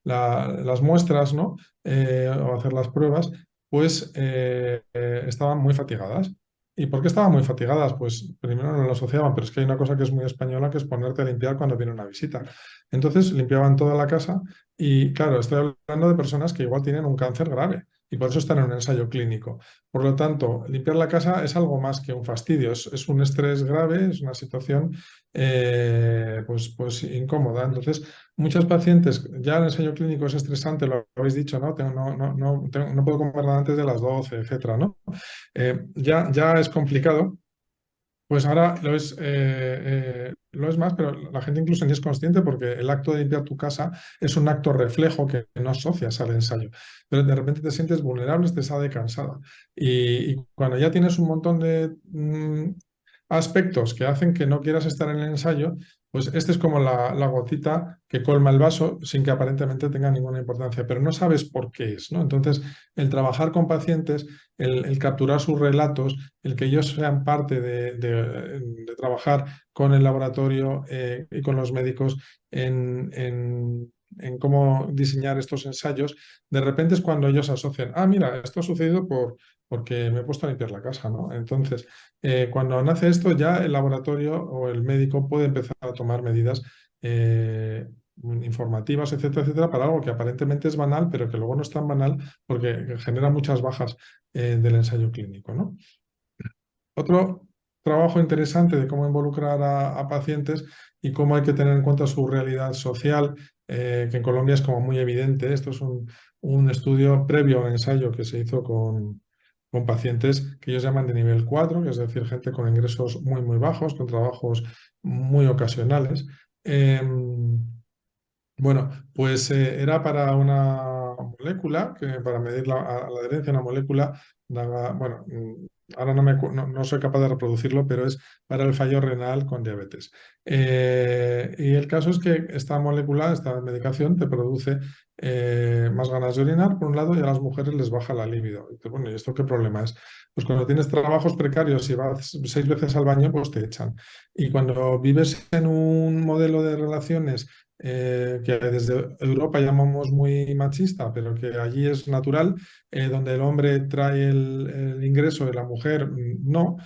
las muestras, ¿no? O hacer las pruebas, pues estaban muy fatigadas. ¿Y por qué estaban muy fatigadas? Pues primero no lo asociaban, pero es que hay una cosa que es muy española, que es ponerte a limpiar cuando viene una visita. Entonces limpiaban toda la casa y, claro, estoy hablando de personas que igual tienen un cáncer grave y por eso están en un ensayo clínico. Por lo tanto, limpiar la casa es algo más que un fastidio, es un estrés grave, es una situación pues incómoda. Entonces, muchos pacientes, ya el ensayo clínico es estresante, lo habéis dicho, ¿no? No puedo comer nada antes de las 12, etcétera, ¿no? Ya es complicado. Pues ahora lo es más, pero la gente incluso ni es consciente porque el acto de limpiar tu casa es un acto reflejo que no asocias al ensayo. Pero de repente te sientes vulnerable, estresada y cansada. Y cuando ya tienes un montón de aspectos que hacen que no quieras estar en el ensayo, pues este es como la gotita que colma el vaso sin que aparentemente tenga ninguna importancia, pero no sabes por qué es, ¿no? Entonces, el trabajar con pacientes, el capturar sus relatos, el que ellos sean parte de trabajar con el laboratorio y con los médicos en cómo diseñar estos ensayos, de repente es cuando ellos asocian, mira, esto ha sucedido porque me he puesto a limpiar la casa, ¿no? Entonces, cuando nace esto, ya el laboratorio o el médico puede empezar a tomar medidas informativas, etcétera, etcétera, para algo que aparentemente es banal, pero que luego no es tan banal porque genera muchas bajas del ensayo clínico, ¿no? Otro trabajo interesante de cómo involucrar a pacientes y cómo hay que tener en cuenta su realidad social, que en Colombia es como muy evidente. Esto es un estudio previo al ensayo que se hizo con pacientes que ellos llaman de nivel 4, que es decir, gente con ingresos muy, muy bajos, con trabajos muy ocasionales. Bueno, pues era para una molécula, que para medir la adherencia a una molécula, bueno, ahora no soy capaz de reproducirlo, pero es para el fallo renal con diabetes. Y el caso es que esta molécula, esta medicación, te produce más ganas de orinar, por un lado, y a las mujeres les baja la libido. Y dices, bueno, ¿y esto qué problema es? Pues cuando tienes trabajos precarios y vas 6 veces al baño, pues te echan. Y cuando vives en un modelo de relaciones que desde Europa llamamos muy machista, pero que allí es natural, donde el hombre trae el ingreso y la mujer no,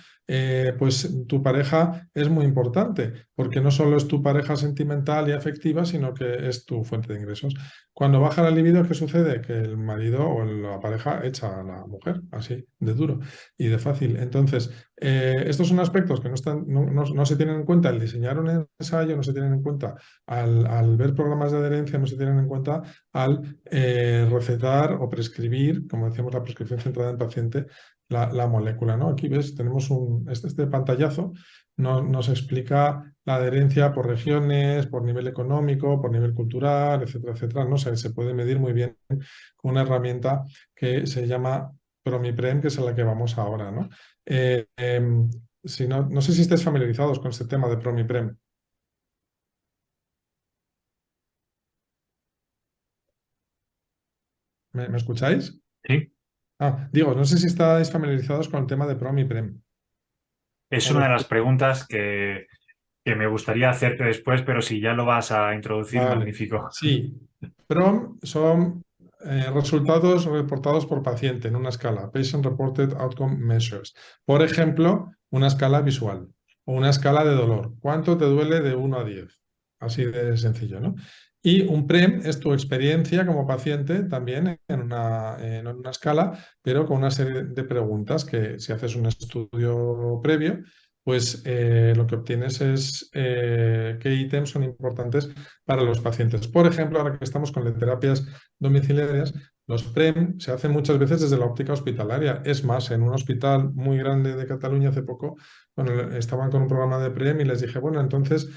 pues tu pareja es muy importante, porque no solo es tu pareja sentimental y afectiva, sino que es tu fuente de ingresos. Cuando baja la libido, ¿qué sucede? Que el marido o la pareja echa a la mujer, así de duro y de fácil. Entonces, estos son aspectos que no se tienen en cuenta al diseñar un ensayo, no se tienen en cuenta al ver programas de adherencia, no se tienen en cuenta al recetar o prescribir, como decíamos, la prescripción centrada en paciente, la molécula, ¿no? Aquí ves, tenemos este pantallazo, nos explica la adherencia por regiones, por nivel económico, por nivel cultural, etcétera, etcétera. No sé, se puede medir muy bien con una herramienta que se llama PromiPrem, que es a la que vamos ahora, ¿no? Si no sé si estáis familiarizados con este tema de PromiPrem. ¿Me escucháis? Sí, Digo, no sé si estáis familiarizados con el tema de PromiPrem. es una de las preguntas que me gustaría hacerte después, pero si ya lo vas a introducir, Vale. magnífico. Sí, PROM son resultados reportados por paciente en una escala, Patient Reported Outcome Measures. Por ejemplo, una escala visual o una escala de dolor. ¿Cuánto te duele de 1 a 10? Así de sencillo, ¿no? Y un PREM es tu experiencia como paciente también en una escala, pero con una serie de preguntas que si haces un estudio previo, pues lo que obtienes es qué ítems son importantes para los pacientes. Por ejemplo, ahora que estamos con las terapias domiciliarias, los PREM se hacen muchas veces desde la óptica hospitalaria. Es más, en un hospital muy grande de Cataluña hace poco, bueno, estaban con un programa de PREM y les dije, bueno, entonces,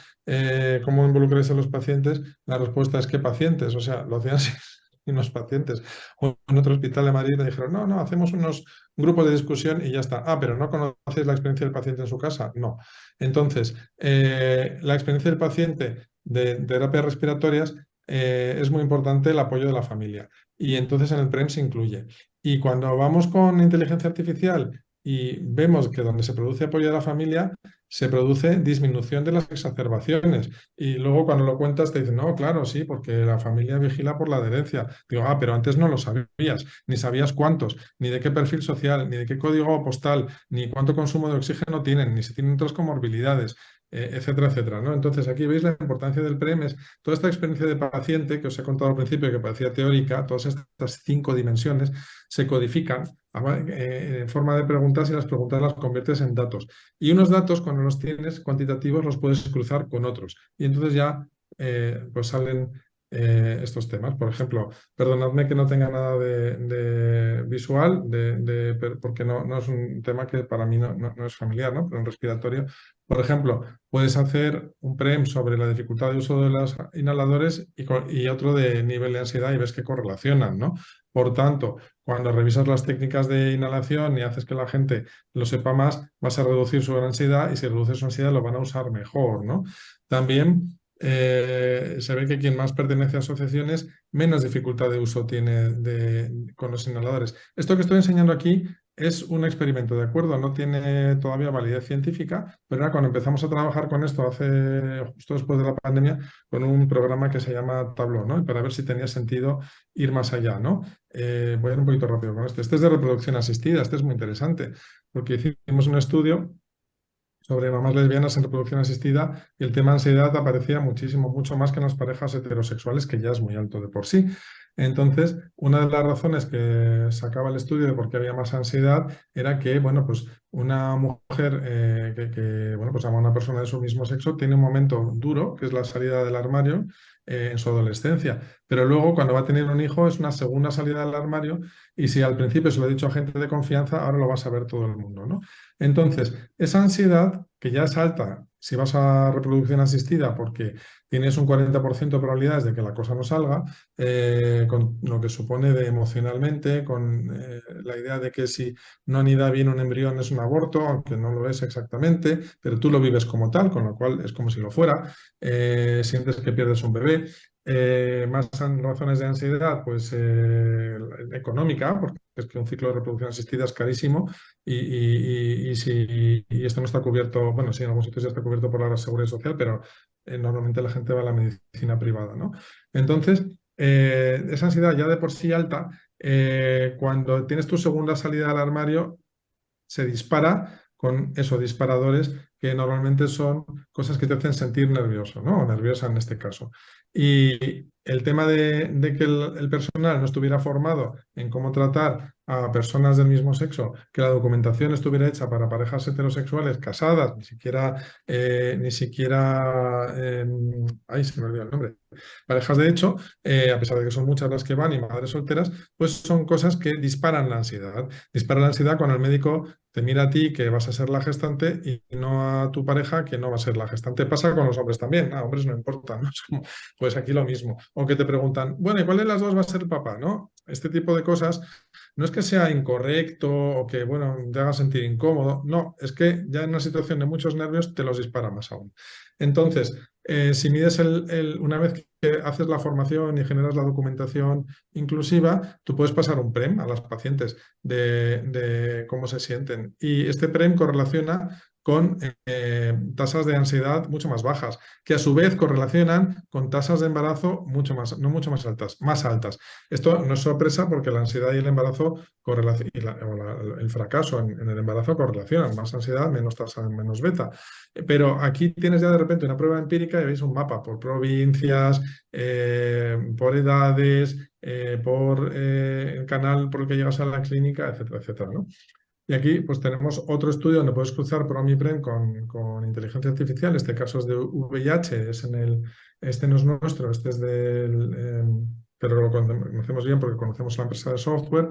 ¿cómo involucráis a los pacientes? La respuesta es que pacientes, o sea, lo hacían sin los pacientes. O en otro hospital de Madrid me dijeron, no, hacemos unos grupos de discusión y ya está. Ah, pero ¿no conocéis la experiencia del paciente en su casa? No. Entonces, la experiencia del paciente de terapias respiratorias es muy importante el apoyo de la familia. Y entonces en el PREM se incluye. Y cuando vamos con inteligencia artificial y vemos que donde se produce apoyo de la familia, se produce disminución de las exacerbaciones. Y luego cuando lo cuentas te dicen, no, claro, sí, porque la familia vigila por la adherencia. Digo, ah, pero antes no lo sabías, ni sabías cuántos, ni de qué perfil social, ni de qué código postal, ni cuánto consumo de oxígeno tienen, ni si tienen otras comorbilidades, etcétera, etcétera, ¿no? Entonces aquí veis la importancia del PREM, es toda esta experiencia de paciente que os he contado al principio que parecía teórica, todas estas 5 dimensiones se codifican en forma de preguntas y las preguntas las conviertes en datos. Y unos datos, cuando los tienes cuantitativos, los puedes cruzar con otros. Y entonces ya pues salen estos temas. Por ejemplo, perdonadme que no tenga nada de visual, porque no es un tema que para mí no es familiar, ¿no? Pero en respiratorio, por ejemplo, puedes hacer un PREM sobre la dificultad de uso de los inhaladores y otro de nivel de ansiedad y ves que correlacionan, ¿no? Por tanto, cuando revisas las técnicas de inhalación y haces que la gente lo sepa más, vas a reducir su ansiedad y si reduces su ansiedad lo van a usar mejor, ¿no? También se ve que quien más pertenece a asociaciones, menos dificultad de uso tiene con los inhaladores. Esto que estoy enseñando aquí es un experimento, ¿de acuerdo? No tiene todavía validez científica, pero ahora cuando empezamos a trabajar con esto justo después de la pandemia, con un programa que se llama Tableau, ¿no? Y para ver si tenía sentido ir más allá, ¿no? Voy a ir un poquito rápido con esto. Este es de reproducción asistida, este es muy interesante, porque hicimos un estudio sobre mamás lesbianas en reproducción asistida y el tema ansiedad aparecía muchísimo, mucho más que en las parejas heterosexuales, que ya es muy alto de por sí. Entonces, una de las razones que sacaba el estudio de por qué había más ansiedad era que, bueno, pues una mujer bueno, pues ama a una persona de su mismo sexo tiene un momento duro, que es la salida del armario en su adolescencia, pero luego cuando va a tener un hijo es una segunda salida del armario y si al principio se lo he dicho a gente de confianza, ahora lo va a saber todo el mundo, ¿no? Entonces, esa ansiedad, que ya es alta si vas a reproducción asistida porque tienes un 40% de probabilidades de que la cosa no salga, con lo que supone de emocionalmente, con la idea de que si no anida bien un embrión es un aborto, aunque no lo es exactamente, pero tú lo vives como tal, con lo cual es como si lo fuera, sientes que pierdes un bebé. Más razones de ansiedad, pues económica, porque es que un ciclo de reproducción asistida es carísimo y esto no está cubierto, bueno, sí, en algunos sitios ya está cubierto por la Seguridad Social, pero normalmente la gente va a la medicina privada, ¿no? Entonces, esa ansiedad ya de por sí alta, cuando tienes tu segunda salida al armario, se dispara con esos disparadores que normalmente son cosas que te hacen sentir nervioso, ¿no? O nerviosa en este caso. Y el tema de que el personal no estuviera formado en cómo tratar a personas del mismo sexo, que la documentación estuviera hecha para parejas heterosexuales casadas, ni siquiera, ay, se me olvidó el nombre, parejas de hecho, a pesar de que son muchas las que van y madres solteras, pues son cosas que disparan la ansiedad. Dispara la ansiedad cuando el médico te mira a ti que vas a ser la gestante y no a tu pareja que no va a ser la gestante. Pasa con los hombres también, a hombres no importa, ¿no? Es como, pues aquí lo mismo. O que te preguntan, bueno, ¿y cuál de las dos va a ser el papá? ¿No? Este tipo de cosas no es que sea incorrecto o que, bueno, te haga sentir incómodo, no, es que ya en una situación de muchos nervios te los dispara más aún. Entonces, si mides una vez que haces la formación y generas la documentación inclusiva, tú puedes pasar un PREM a las pacientes de cómo se sienten. Y este PREM correlaciona con tasas de ansiedad mucho más bajas, que a su vez correlacionan con tasas de embarazo no mucho más altas, más altas. Esto no es sorpresa porque la ansiedad y el embarazo el fracaso en el embarazo correlacionan, más ansiedad, menos tasa, menos beta. Pero aquí tienes ya de repente una prueba empírica y veis un mapa por provincias, por edades, por el canal por el que llegas a la clínica, etcétera, etcétera, ¿no? Y aquí pues tenemos otro estudio donde puedes cruzar PROMIPREM con inteligencia artificial. Este caso es de VIH, este no es nuestro, este es pero lo conocemos bien porque conocemos la empresa de software,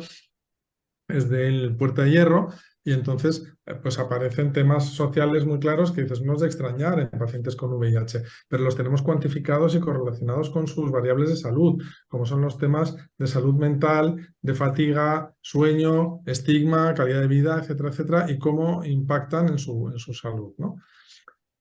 es del Puerta de Hierro, y entonces pues aparecen temas sociales muy claros que dices, no es de extrañar en pacientes con VIH, pero los tenemos cuantificados y correlacionados con sus variables de salud, como son los temas de salud mental, de fatiga, sueño, estigma, calidad de vida, etcétera, etcétera, y cómo impactan en su salud, ¿no?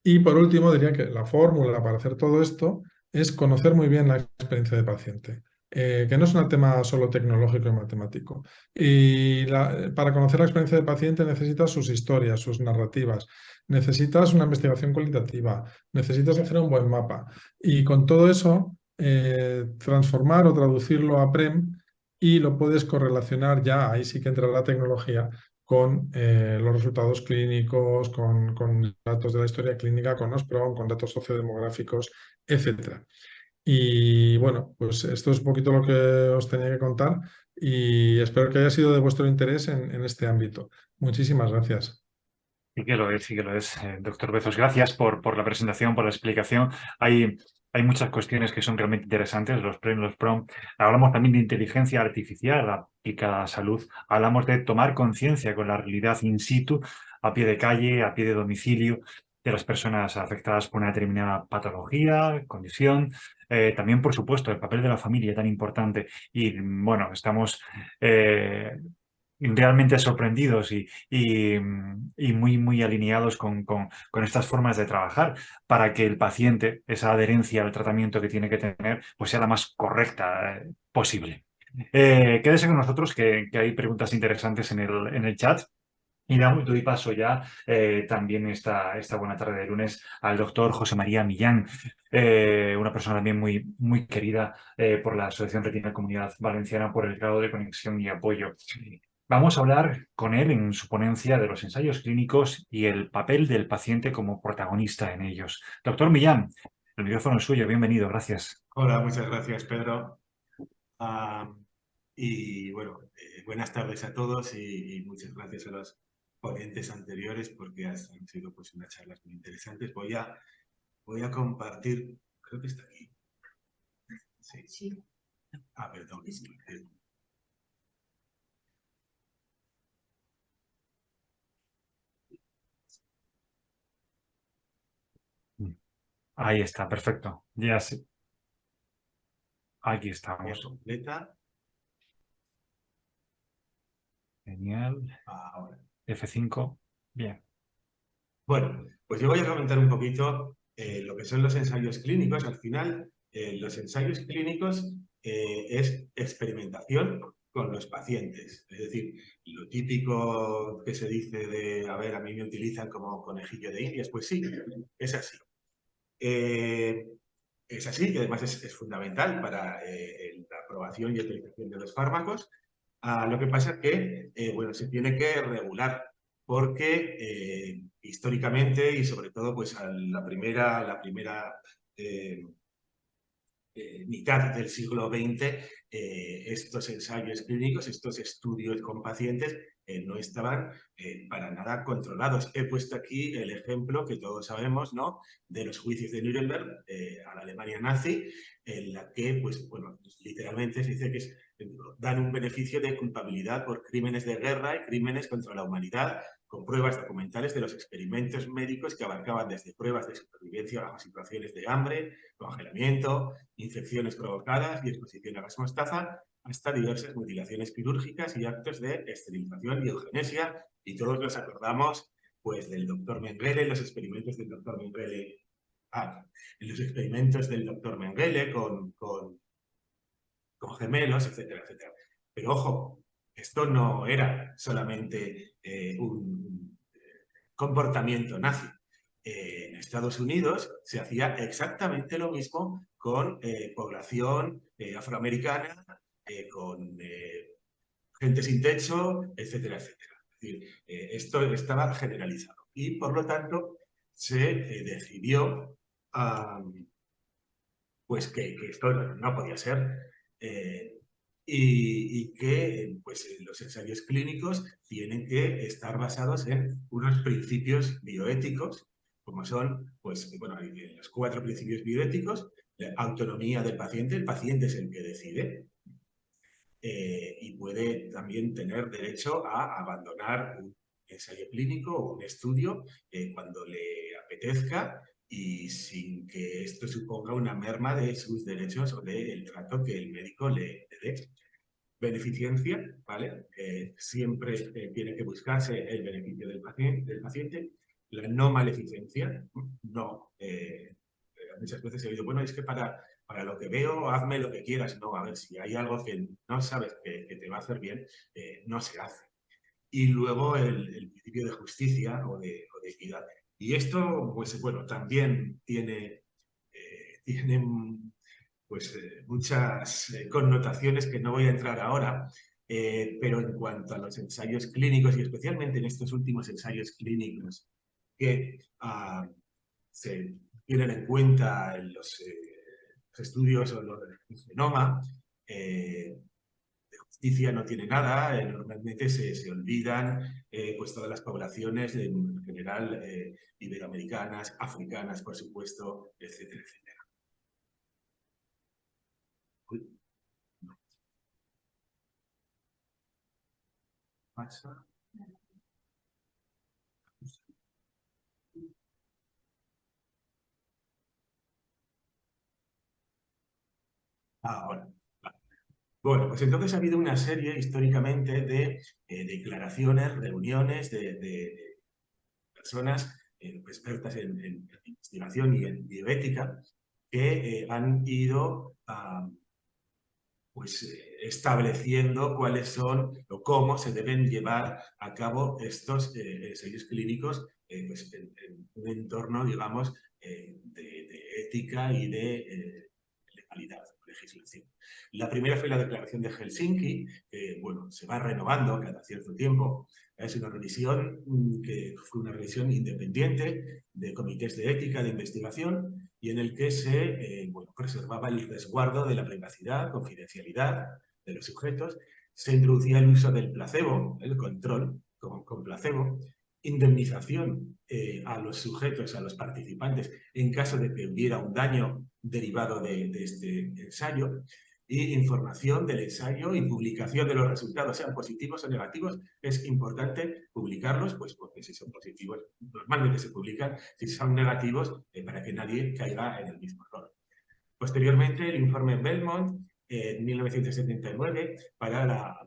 Y por último, diría que la fórmula para hacer todo esto es conocer muy bien la experiencia del paciente, que no es un tema solo tecnológico y matemático. Y para conocer la experiencia del paciente necesitas sus historias, sus narrativas, necesitas una investigación cualitativa, necesitas hacer un buen mapa. Y con todo eso, transformar o traducirlo a PREM y lo puedes correlacionar ya, ahí sí que entra la tecnología, con los resultados clínicos, con datos de la historia clínica, con OSPROM, con datos sociodemográficos, etc. Y bueno, pues esto es un poquito lo que os tenía que contar y espero que haya sido de vuestro interés en este ámbito. Muchísimas gracias. Sí que lo es, doctor Bezos. Gracias por la presentación, por la explicación. Hay muchas cuestiones que son realmente interesantes, los PREM, los PROM. Hablamos también de inteligencia artificial aplicada a la salud. Hablamos de tomar conciencia con la realidad in situ, a pie de calle, a pie de domicilio, de las personas afectadas por una determinada patología, condición. También, por supuesto, el papel de la familia tan importante. Y bueno, estamos realmente sorprendidos y muy alineados con estas formas de trabajar para que el paciente, esa adherencia al tratamiento que tiene que tener, pues sea la más correcta posible. Quédese con nosotros que hay preguntas interesantes en el chat. Y doy paso ya también esta buena tarde de lunes al doctor José María Millán, una persona también muy querida por la Asociación Retina Comunidad Valenciana por el grado de conexión y apoyo. Vamos a hablar con él en su ponencia de los ensayos clínicos y el papel del paciente como protagonista en ellos. Doctor Millán, el micrófono es suyo, bienvenido, gracias. Hola, muchas gracias, Pedro. Y bueno, buenas tardes a todos y muchas gracias a los ponentes anteriores porque han sido pues unas charlas muy interesantes. Voy a compartir, creo que está aquí. Sí. Perdón. Ahí está, perfecto. Ya sí. Aquí estamos. Completa. Genial. Ahora. F5. Bien. Bueno, pues yo voy a comentar un poquito lo que son los ensayos clínicos. Al final, los ensayos clínicos es experimentación con los pacientes. Es decir, lo típico que se dice de, a ver, a mí me utilizan como conejillo de indias, pues sí, es así. Es así, y además es fundamental para la aprobación y utilización de los fármacos. Lo que pasa es que, bueno, se tiene que regular porque históricamente y sobre todo pues a la primera mitad del siglo XX, estos ensayos clínicos, estos estudios con pacientes no estaban para nada controlados. He puesto aquí el ejemplo que todos sabemos, ¿no?, de los juicios de Nuremberg a la Alemania nazi, en la que, pues, bueno, literalmente se dice que dan un beneficio de culpabilidad por crímenes de guerra y crímenes contra la humanidad, con pruebas documentales de los experimentos médicos que abarcaban desde pruebas de supervivencia bajo situaciones de hambre, congelamiento, infecciones provocadas y exposición a gas mostaza, hasta diversas mutilaciones quirúrgicas y actos de esterilización y eugenesia. Y todos nos acordamos pues, del doctor Mengele, los experimentos del doctor Mengele, en los experimentos del doctor Mengele con gemelos, etcétera, etcétera. Pero ojo, esto no era solamente comportamiento nazi. En Estados Unidos se hacía exactamente lo mismo con población afroamericana, con gente sin techo, etcétera, etcétera. Es decir, esto estaba generalizado y, por lo tanto, se decidió pues que esto no podía ser y que pues, los ensayos clínicos tienen que estar basados en unos principios bioéticos, como son pues, bueno, los 4 principios bioéticos: la autonomía del paciente, el paciente es el que decide, y puede también tener derecho a abandonar un ensayo clínico o un estudio cuando le apetezca y sin que esto suponga una merma de sus derechos o del trato que el médico le dé. Beneficencia, ¿vale? Siempre tiene que buscarse el beneficio del paciente. La no maleficencia, no. Muchas veces he oído, bueno, es que para lo que veo, hazme lo que quieras. No, a ver, si hay algo que no sabes que te va a hacer bien, no se hace. Y luego el principio de justicia o de equidad. Y esto, pues bueno, también tiene pues, muchas connotaciones que no voy a entrar ahora, pero en cuanto a los ensayos clínicos, y especialmente en estos últimos ensayos clínicos que se tienen en cuenta en los estudios o el genoma, de justicia no tiene nada, normalmente se olvidan pues todas las poblaciones en general iberoamericanas, africanas, por supuesto, etcétera, etcétera. Uy, no. Pasa. Ahora. Bueno, pues entonces ha habido una serie históricamente de declaraciones, reuniones de personas expertas en investigación y en bioética que han ido pues, estableciendo cuáles son o cómo se deben llevar a cabo estos ensayos clínicos pues, en un entorno, digamos, de ética y de legalidad, legislación. La primera fue la Declaración de Helsinki, que bueno, se va renovando cada cierto tiempo. Es una revisión que fue una revisión independiente de comités de ética de investigación y en el que se bueno, preservaba el resguardo de la privacidad, confidencialidad de los sujetos. Se introducía el uso del placebo, el control con placebo, indemnización a los sujetos, a los participantes, en caso de que hubiera un daño derivado de este ensayo, y información del ensayo y publicación de los resultados, sean positivos o negativos. Es importante publicarlos, pues porque si son positivos, normalmente se publican; si son negativos, para que nadie caiga en el mismo error. Posteriormente, el informe Belmont, en 1979, para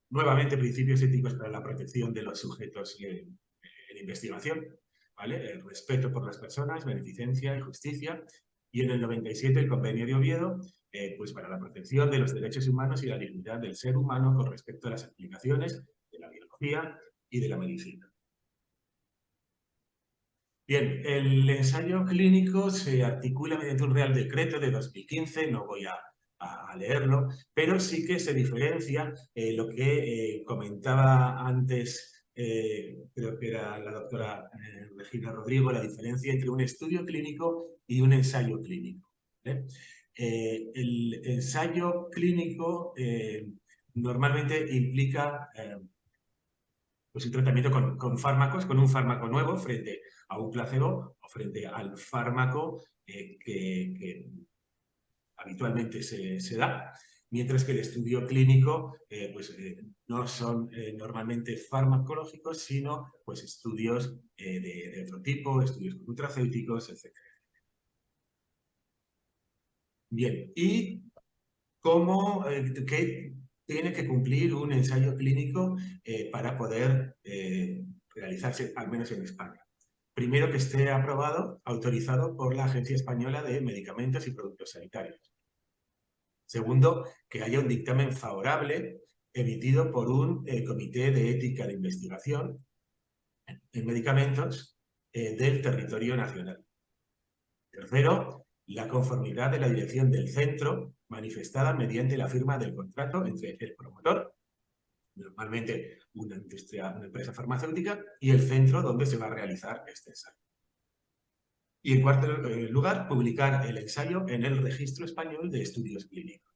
nuevamente principios éticos para la protección de los sujetos en investigación, ¿vale? El respeto por las personas, beneficencia y justicia. Y en el 97 el Convenio de Oviedo, pues para la protección de los derechos humanos y la dignidad del ser humano con respecto a las aplicaciones de la biología y de la medicina. Bien, el ensayo clínico se articula mediante un Real Decreto de 2015, no voy a leerlo, pero sí que se diferencia lo que comentaba antes, creo que era la doctora Regina Rodrigo, la diferencia entre un estudio clínico y un ensayo clínico. El ensayo clínico normalmente implica pues un tratamiento con fármacos, con un fármaco nuevo frente a un placebo o frente al fármaco que habitualmente se da, mientras que el estudio clínico pues, no son normalmente farmacológicos, sino pues, estudios de otro tipo, estudios con nutracéuticos, etc. Bien, ¿y cómo, qué tiene que cumplir un ensayo clínico para poder realizarse, al menos en España? Primero, que esté aprobado, autorizado por la Agencia Española de Medicamentos y Productos Sanitarios. Segundo, que haya un dictamen favorable emitido por un comité de ética de investigación. en medicamentos del territorio nacional. Tercero, la conformidad de la dirección del centro manifestada mediante la firma del contrato entre el promotor, normalmente una empresa farmacéutica, y el centro donde se va a realizar este ensayo. Y en cuarto lugar, publicar el ensayo en el Registro Español de Estudios Clínicos.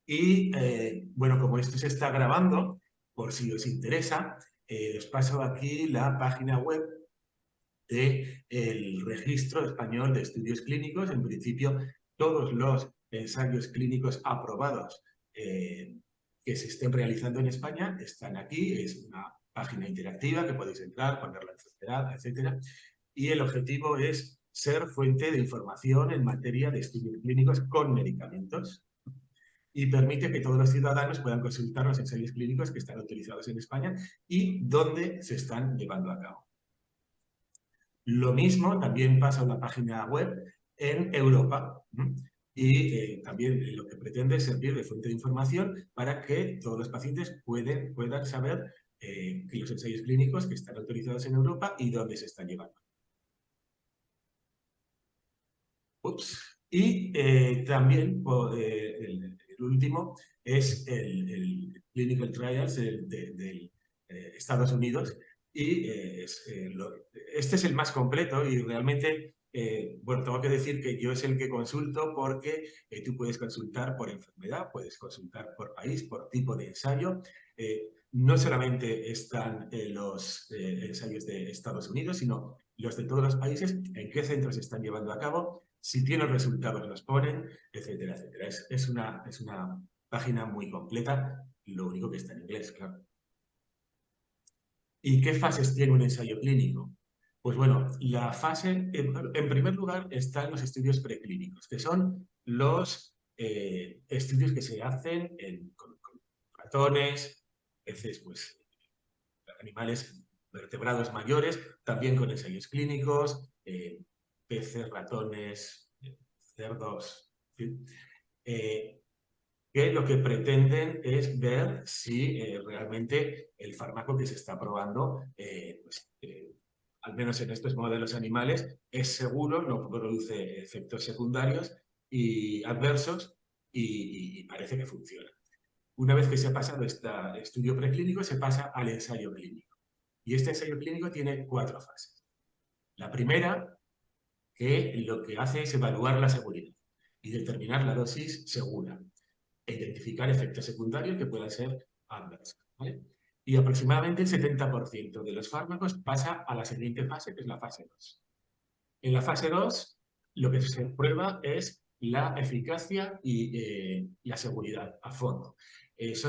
Y bueno, como esto se está grabando, por si os interesa, os paso aquí la página web del Registro Español de Estudios Clínicos. En principio, todos los ensayos clínicos aprobados que se estén realizando en España están aquí. Es una página interactiva que podéis entrar, poner la enfermedad, etc. Y el objetivo es ser fuente de información en materia de estudios clínicos con medicamentos y permite que todos los ciudadanos puedan consultar los ensayos clínicos que están autorizados en España y dónde se están llevando a cabo. Lo mismo también pasa a una página web en Europa y también lo que pretende es servir de fuente de información para que todos los pacientes puedan saber que los ensayos clínicos que están autorizados en Europa y dónde se están llevando. Y también el último es el Clinical Trials de Estados Unidos y este es el más completo y realmente, bueno, tengo que decir que yo es el que consulto porque tú puedes consultar por enfermedad, puedes consultar por país, por tipo de ensayo. No solamente están los ensayos de Estados Unidos, sino los de todos los países, en qué centros se están llevando a cabo, si tienen resultados los ponen, etcétera, etcétera. Es una página muy completa, lo único que está en inglés, claro. ¿Y qué fases tiene un ensayo clínico? Pues bueno, la fase, en primer lugar, están los estudios preclínicos, que son los estudios que se hacen con ratones, a veces pues animales vertebrados mayores, también con ensayos clínicos, peces, ratones, cerdos, ¿sí? Que lo que pretenden es ver si realmente el fármaco que se está probando, al menos en estos modelos animales, es seguro, no produce efectos secundarios y adversos y parece que funciona. Una vez que se ha pasado este estudio preclínico, se pasa al ensayo clínico. Y este ensayo clínico tiene 4 fases. La primera, que lo que hace es evaluar la seguridad y determinar la dosis segura e identificar efectos secundarios que puedan ser adversos, ¿vale? Y aproximadamente el 70% de los fármacos pasa a la siguiente fase, que es la fase 2. En la fase 2, lo que se prueba es la eficacia y la seguridad a fondo. Es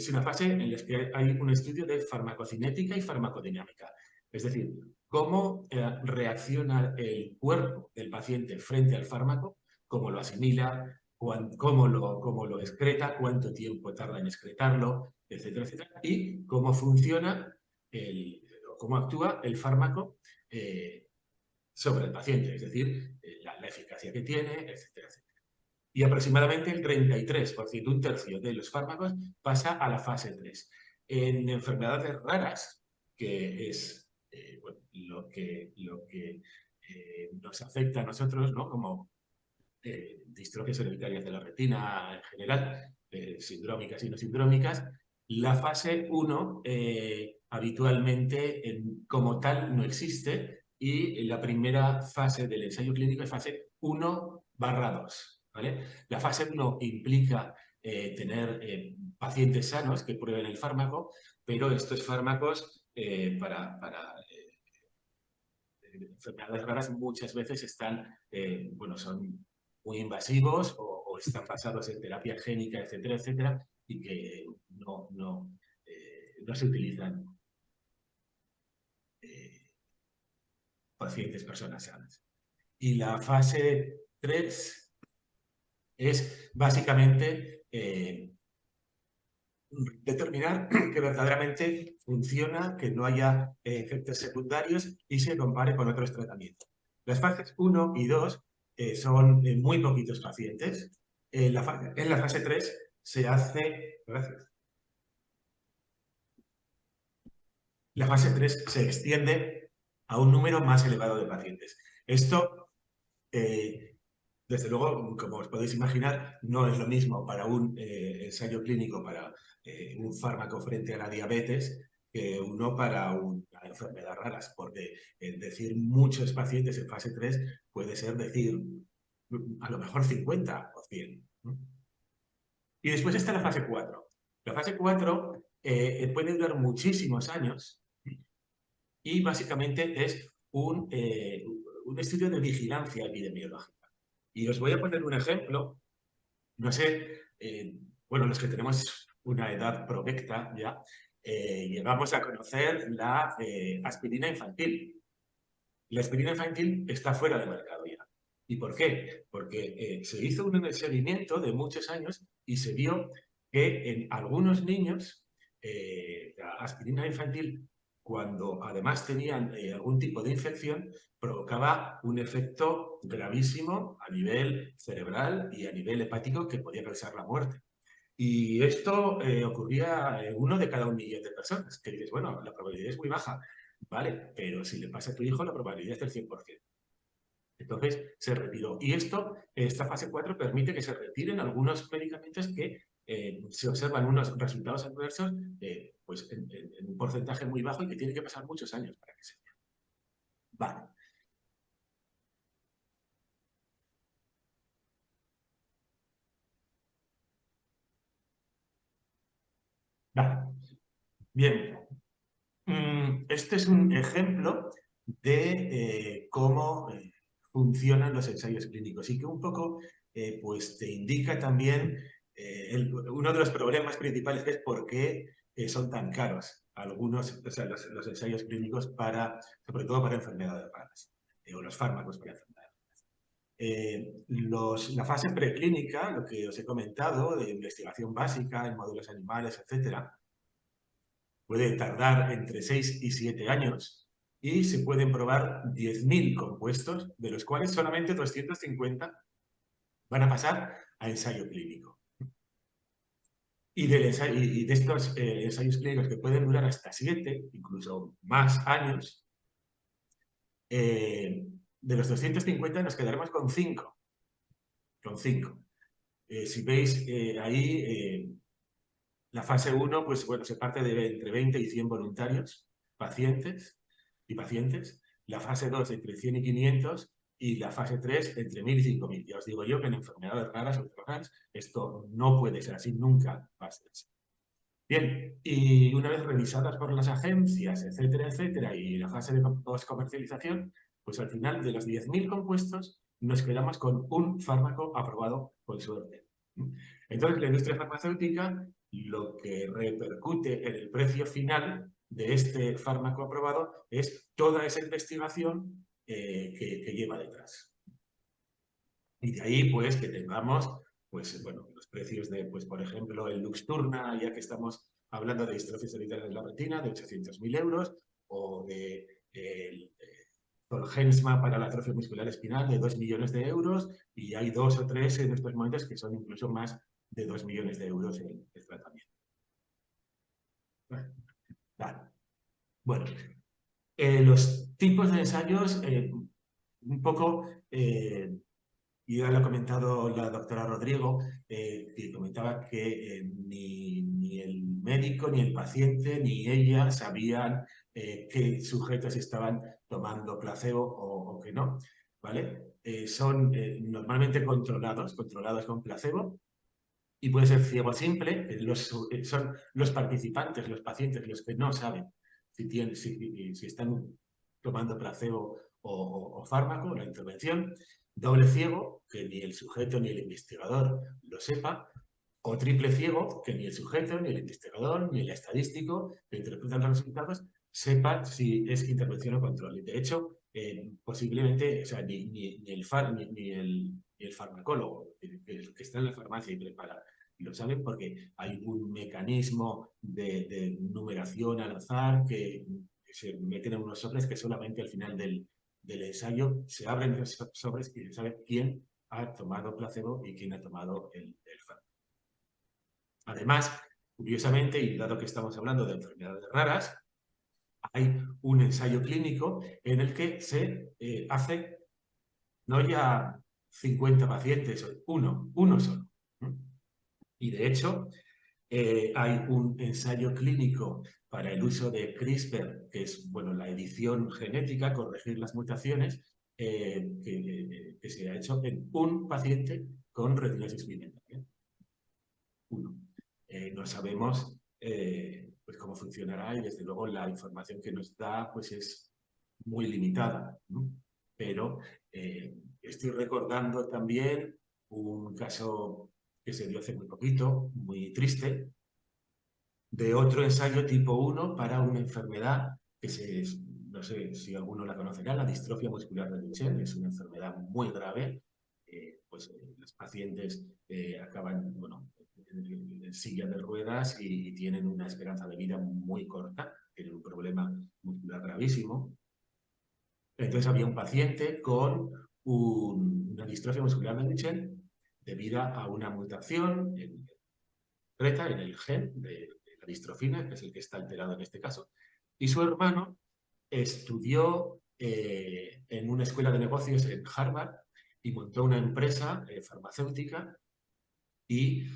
una fase en la que hay un estudio de farmacocinética y farmacodinámica. Es decir, cómo reacciona el cuerpo del paciente frente al fármaco, cómo lo asimila, cómo lo excreta, cuánto tiempo tarda en excretarlo, etcétera, etcétera, y cómo funciona, cómo actúa el fármaco sobre el paciente, es decir, la eficacia que tiene, etcétera, etcétera. Y aproximadamente el 33%, un tercio de los fármacos, pasa a la fase 3. En enfermedades raras, que es bueno, lo que nos afecta a nosotros, ¿no? Como distrofias hereditarias de la retina en general, sindrómicas y no sindrómicas, la fase 1 habitualmente como tal no existe y la primera fase del ensayo clínico es fase 1/2. ¿Vale? La fase 1 implica tener pacientes sanos que prueben el fármaco, pero estos fármacos para enfermedades raras muchas veces están, bueno, son muy invasivos o están basados en terapia génica, etcétera, etcétera, y que no se utilizan pacientes, personas sanas. Y la fase 3 es básicamente determinar que verdaderamente funciona, que no haya efectos secundarios y se compare con otros tratamientos. Las fases 1 y 2 son muy poquitos pacientes. En la fase 3 se hace... Gracias. la fase 3 se extiende a un número más elevado de pacientes. Esto, desde luego, como os podéis imaginar, no es lo mismo para un ensayo clínico para un fármaco frente a la diabetes que uno para una enfermedad raras, porque decir muchos pacientes en fase 3 puede ser decir a lo mejor 50 o 100. Y después está la fase 4. La fase 4 puede durar muchísimos años y básicamente es un estudio de vigilancia epidemiológica. Y os voy a poner un ejemplo. No sé, bueno, los que tenemos una edad provecta ya, llegamos a conocer la aspirina infantil. La aspirina infantil está fuera de mercado ya. ¿Y por qué? Porque se hizo un seguimiento de muchos años y se vio que en algunos niños la aspirina infantil, cuando además tenían algún tipo de infección, provocaba un efecto gravísimo a nivel cerebral y a nivel hepático que podía causar la muerte. Y esto ocurría en 1 de cada 1.000.000 de personas, que dices, bueno, la probabilidad es muy baja, vale, pero si le pasa a tu hijo la probabilidad es del 100%. Entonces se retiró. Y esta fase 4 permite que se retiren algunos medicamentos que se observan unos resultados adversos pues en un porcentaje muy bajo y que tiene que pasar muchos años para que se vea. Vale. Vale. Bien. Este es un ejemplo de cómo funcionan los ensayos clínicos y que un poco pues te indica también uno de los problemas principales, que es por qué son tan caros algunos, o sea, los ensayos clínicos sobre todo para enfermedades raras, o los fármacos para enfermedades raras. La fase preclínica, lo que os he comentado, de investigación básica en modelos animales, etcétera, puede tardar entre 6 y 7 años y se pueden probar 10.000 compuestos, de los cuales solamente 250 van a pasar a ensayo clínico. Y de estos ensayos clínicos que pueden durar hasta 7, incluso más años, de los 250 nos quedaremos con 5. Con 5. Si veis ahí, la fase 1, pues bueno, se parte de entre 20 y 100 voluntarios, pacientes y pacientes. La fase 2 entre 100 y 500 y la fase 3 entre 1.000 y 5.000. Ya os digo yo que en enfermedades raras o raras esto no puede ser así, nunca va a ser así. Bien, y una vez revisadas por las agencias, etcétera, etcétera, y la fase de comercialización, pues al final de los 10.000 compuestos nos quedamos con un fármaco aprobado con suerte. Entonces la industria farmacéutica lo que repercute en el precio final de este fármaco aprobado es toda esa investigación que lleva detrás. Y de ahí, pues, que tengamos, pues, bueno, los precios de, pues, por ejemplo, el Luxturna, ya que estamos hablando de distrofia solitaria de la retina, de 800.000 euros, o de Zolgensma para la atrofia muscular espinal, de 2 millones de euros, y hay 2 o 3 en estos momentos que son incluso más de 2 millones de euros el tratamiento. Vale. Bueno, los tipos de ensayos, un poco, y ya lo ha comentado la doctora Rodrigo, que comentaba que ni el médico, ni el paciente, ni ella sabían qué sujetos estaban tomando placebo o que no, ¿vale? Son normalmente controlados con placebo, y puede ser ciego simple, son los participantes, los pacientes, los que no saben si están tomando placebo o fármaco, la intervención. Doble ciego, que ni el sujeto ni el investigador lo sepa. O triple ciego, que ni el sujeto, ni el investigador, ni el estadístico que interpreta los resultados sepa si es intervención o control. Y de hecho, posiblemente, o sea, ni el farmacólogo que está en la farmacia y prepara lo saben, porque hay un mecanismo de numeración al azar que se meten en unos sobres que solamente al final del ensayo se abren esos sobres y se sabe quién ha tomado placebo y quién ha tomado el fármaco. Además, curiosamente, y dado que estamos hablando de enfermedades raras, hay un ensayo clínico en el que se hace no ya 50 pacientes, uno solo. Y de hecho, hay un ensayo clínico para el uso de CRISPR, que es bueno, la edición genética, corregir las mutaciones, que se ha hecho en un paciente con retinosis pigmentaria. Uno. No sabemos pues cómo funcionará y desde luego la información que nos da pues es muy limitada, ¿no? Pero estoy recordando también un caso que se dio hace muy poquito, muy triste, de otro ensayo tipo 1 para una enfermedad que no sé si alguno la conocerá, la distrofia muscular de Duchenne. Es una enfermedad muy grave. Los pacientes acaban bueno, en silla de ruedas y tienen una esperanza de vida muy corta, tienen un problema muscular gravísimo. Entonces había un paciente con una distrofia muscular de Duchenne debido a una mutación en el gen de la distrofina, que es el que está alterado en este caso, y su hermano estudió en una escuela de negocios en Harvard y montó una empresa farmacéutica y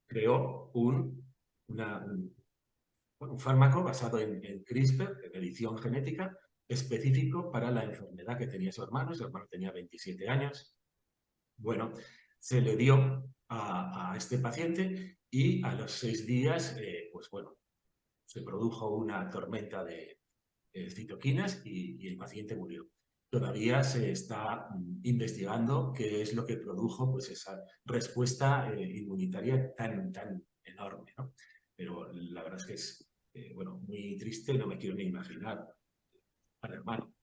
creó un fármaco basado en CRISPR, en edición genética, específico para la enfermedad que tenía su hermano. Su hermano tenía 27 años. Bueno, se le dio a este paciente y a los 6 días, pues bueno, se produjo una tormenta de citoquinas y el paciente murió. Todavía se está investigando qué es lo que produjo pues, esa respuesta inmunitaria tan enorme, ¿no? Pero la verdad es que es bueno, muy triste, no me quiero ni imaginar al hermano.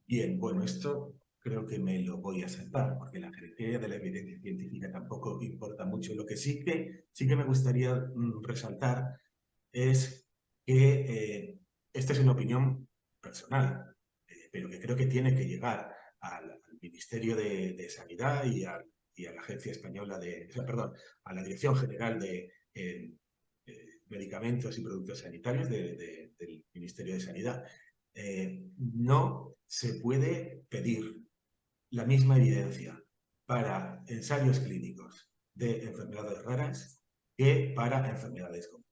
Bien, bueno, esto creo que me lo voy a saltar, porque la jerarquía de la evidencia científica tampoco importa mucho. Lo que sí que me gustaría resaltar es que esta es una opinión personal, pero que creo que tiene que llegar al Ministerio de Sanidad y a la Agencia Española perdón, a la Dirección General de Medicamentos y Productos Sanitarios del Ministerio de Sanidad. No se puede pedir la misma evidencia para ensayos clínicos de enfermedades raras que para enfermedades comunes.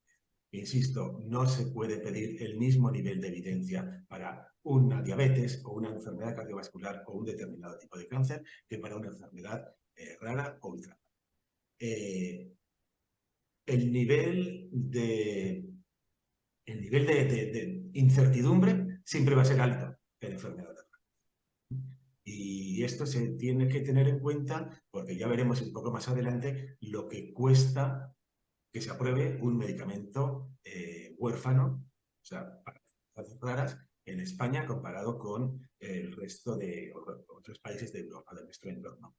Insisto, no se puede pedir el mismo nivel de evidencia para una diabetes o una enfermedad cardiovascular o un determinado tipo de cáncer que para una enfermedad rara o ultra. El nivel de incertidumbre siempre va a ser alto en enfermedades raras. Y esto se tiene que tener en cuenta porque ya veremos un poco más adelante lo que cuesta que se apruebe un medicamento huérfano, o sea, para enfermedades raras, en España comparado con el resto de otros países de Europa, de nuestro entorno.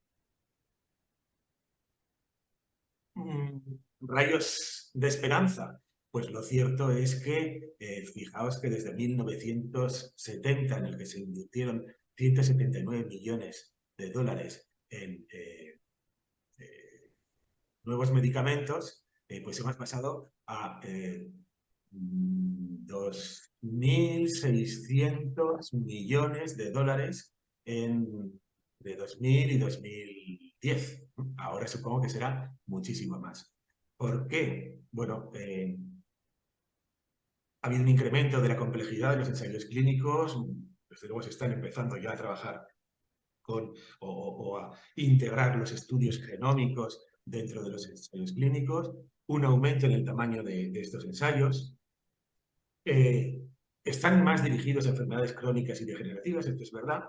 Rayos de esperanza. Pues lo cierto es que, fijaos que desde 1970, en el que se invirtieron 179 millones de dólares en nuevos medicamentos, pues hemos pasado a 2.600 millones de dólares de 2000 y 2010. Ahora supongo que será muchísimo más. ¿Por qué? Bueno, ha habido un incremento de la complejidad de los ensayos clínicos. Desde luego se están empezando ya a trabajar o a integrar los estudios genómicos dentro de los ensayos clínicos, un aumento en el tamaño de estos ensayos. Están más dirigidos a enfermedades crónicas y degenerativas, esto es verdad,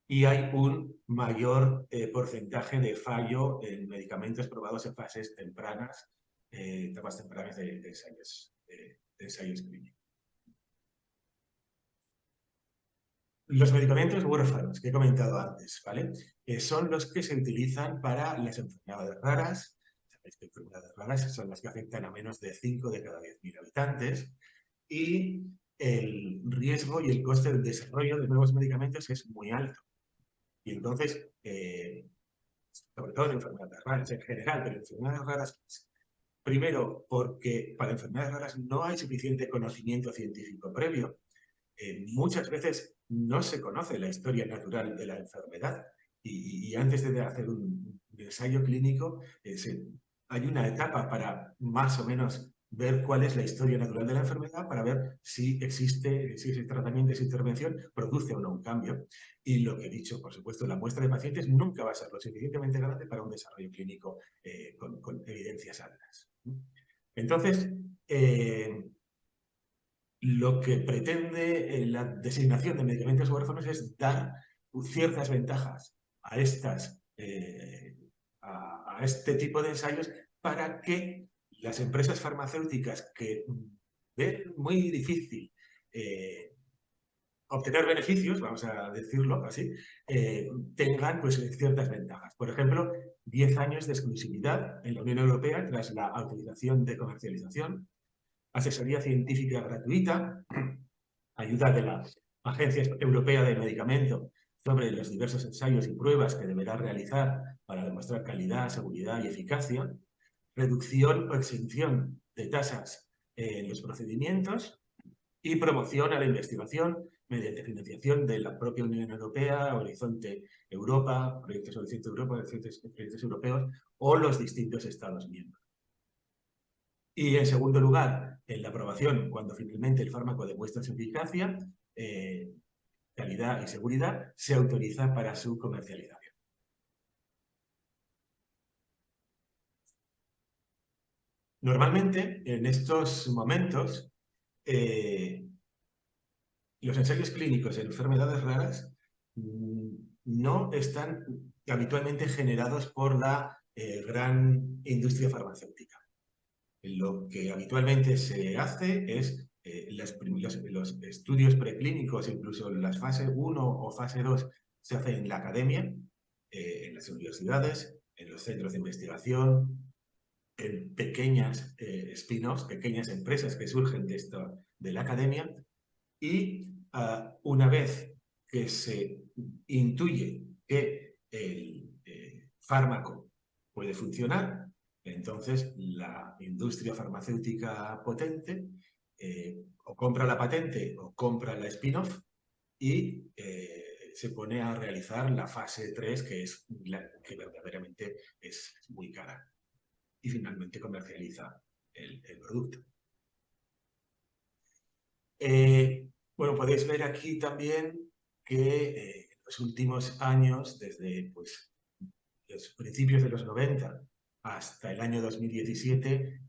y hay un mayor porcentaje de fallo en medicamentos probados en fases tempranas, etapas tempranas de ensayos clínicos. Los medicamentos huérfanos que he comentado antes, ¿vale? Son los que se utilizan para las enfermedades raras. Sabéis que enfermedades raras son las que afectan a menos de 5 de cada 10.000 habitantes. Y el riesgo y el coste del desarrollo de nuevos medicamentos es muy alto. Y entonces, sobre todo en enfermedades raras en general, pero en enfermedades raras Primero, porque para enfermedades raras no hay suficiente conocimiento científico previo. Muchas veces no se conoce la historia natural de la enfermedad y antes de hacer un ensayo clínico hay una etapa para más o menos ver cuál es la historia natural de la enfermedad para ver si existe, si ese tratamiento, esa intervención produce o no un cambio. Y lo que he dicho, por supuesto, la muestra de pacientes nunca va a ser lo suficientemente grande para un desarrollo clínico con evidencias altas. Entonces, lo que pretende la designación de medicamentos huérfanos es dar ciertas ventajas a este tipo de ensayos para que las empresas farmacéuticas que ven muy difícil obtener beneficios, vamos a decirlo así, tengan pues, ciertas ventajas. Por ejemplo, 10 años de exclusividad en la Unión Europea tras la autorización de comercialización, asesoría científica gratuita, ayuda de la Agencia Europea de Medicamento sobre los diversos ensayos y pruebas que deberá realizar para demostrar calidad, seguridad y eficacia, reducción o exención de tasas en los procedimientos y promoción a la investigación mediante financiación de la propia Unión Europea, Horizonte Europa, Proyectos Horizonte Europa, proyectos europeos o los distintos Estados miembros. Y en segundo lugar, en la aprobación, cuando finalmente el fármaco demuestra su eficacia, calidad y seguridad, se autoriza para su comercialización. Normalmente, en estos momentos, los ensayos clínicos en enfermedades raras no están habitualmente generados por la gran industria farmacéutica. Lo que habitualmente se hace es los estudios preclínicos, incluso las fase 1 o fase 2, se hacen en la academia, en las universidades, en los centros de investigación, en pequeñas spin-offs, pequeñas empresas que surgen de la academia, y una vez que se intuye que el fármaco puede funcionar, entonces la industria farmacéutica potente o compra la patente o compra la spin-off y se pone a realizar la fase 3, que es la que verdaderamente es muy cara. Y finalmente comercializa el producto. Bueno, podéis ver aquí también que en los últimos años, desde pues, los principios de los 90 hasta el año 2017,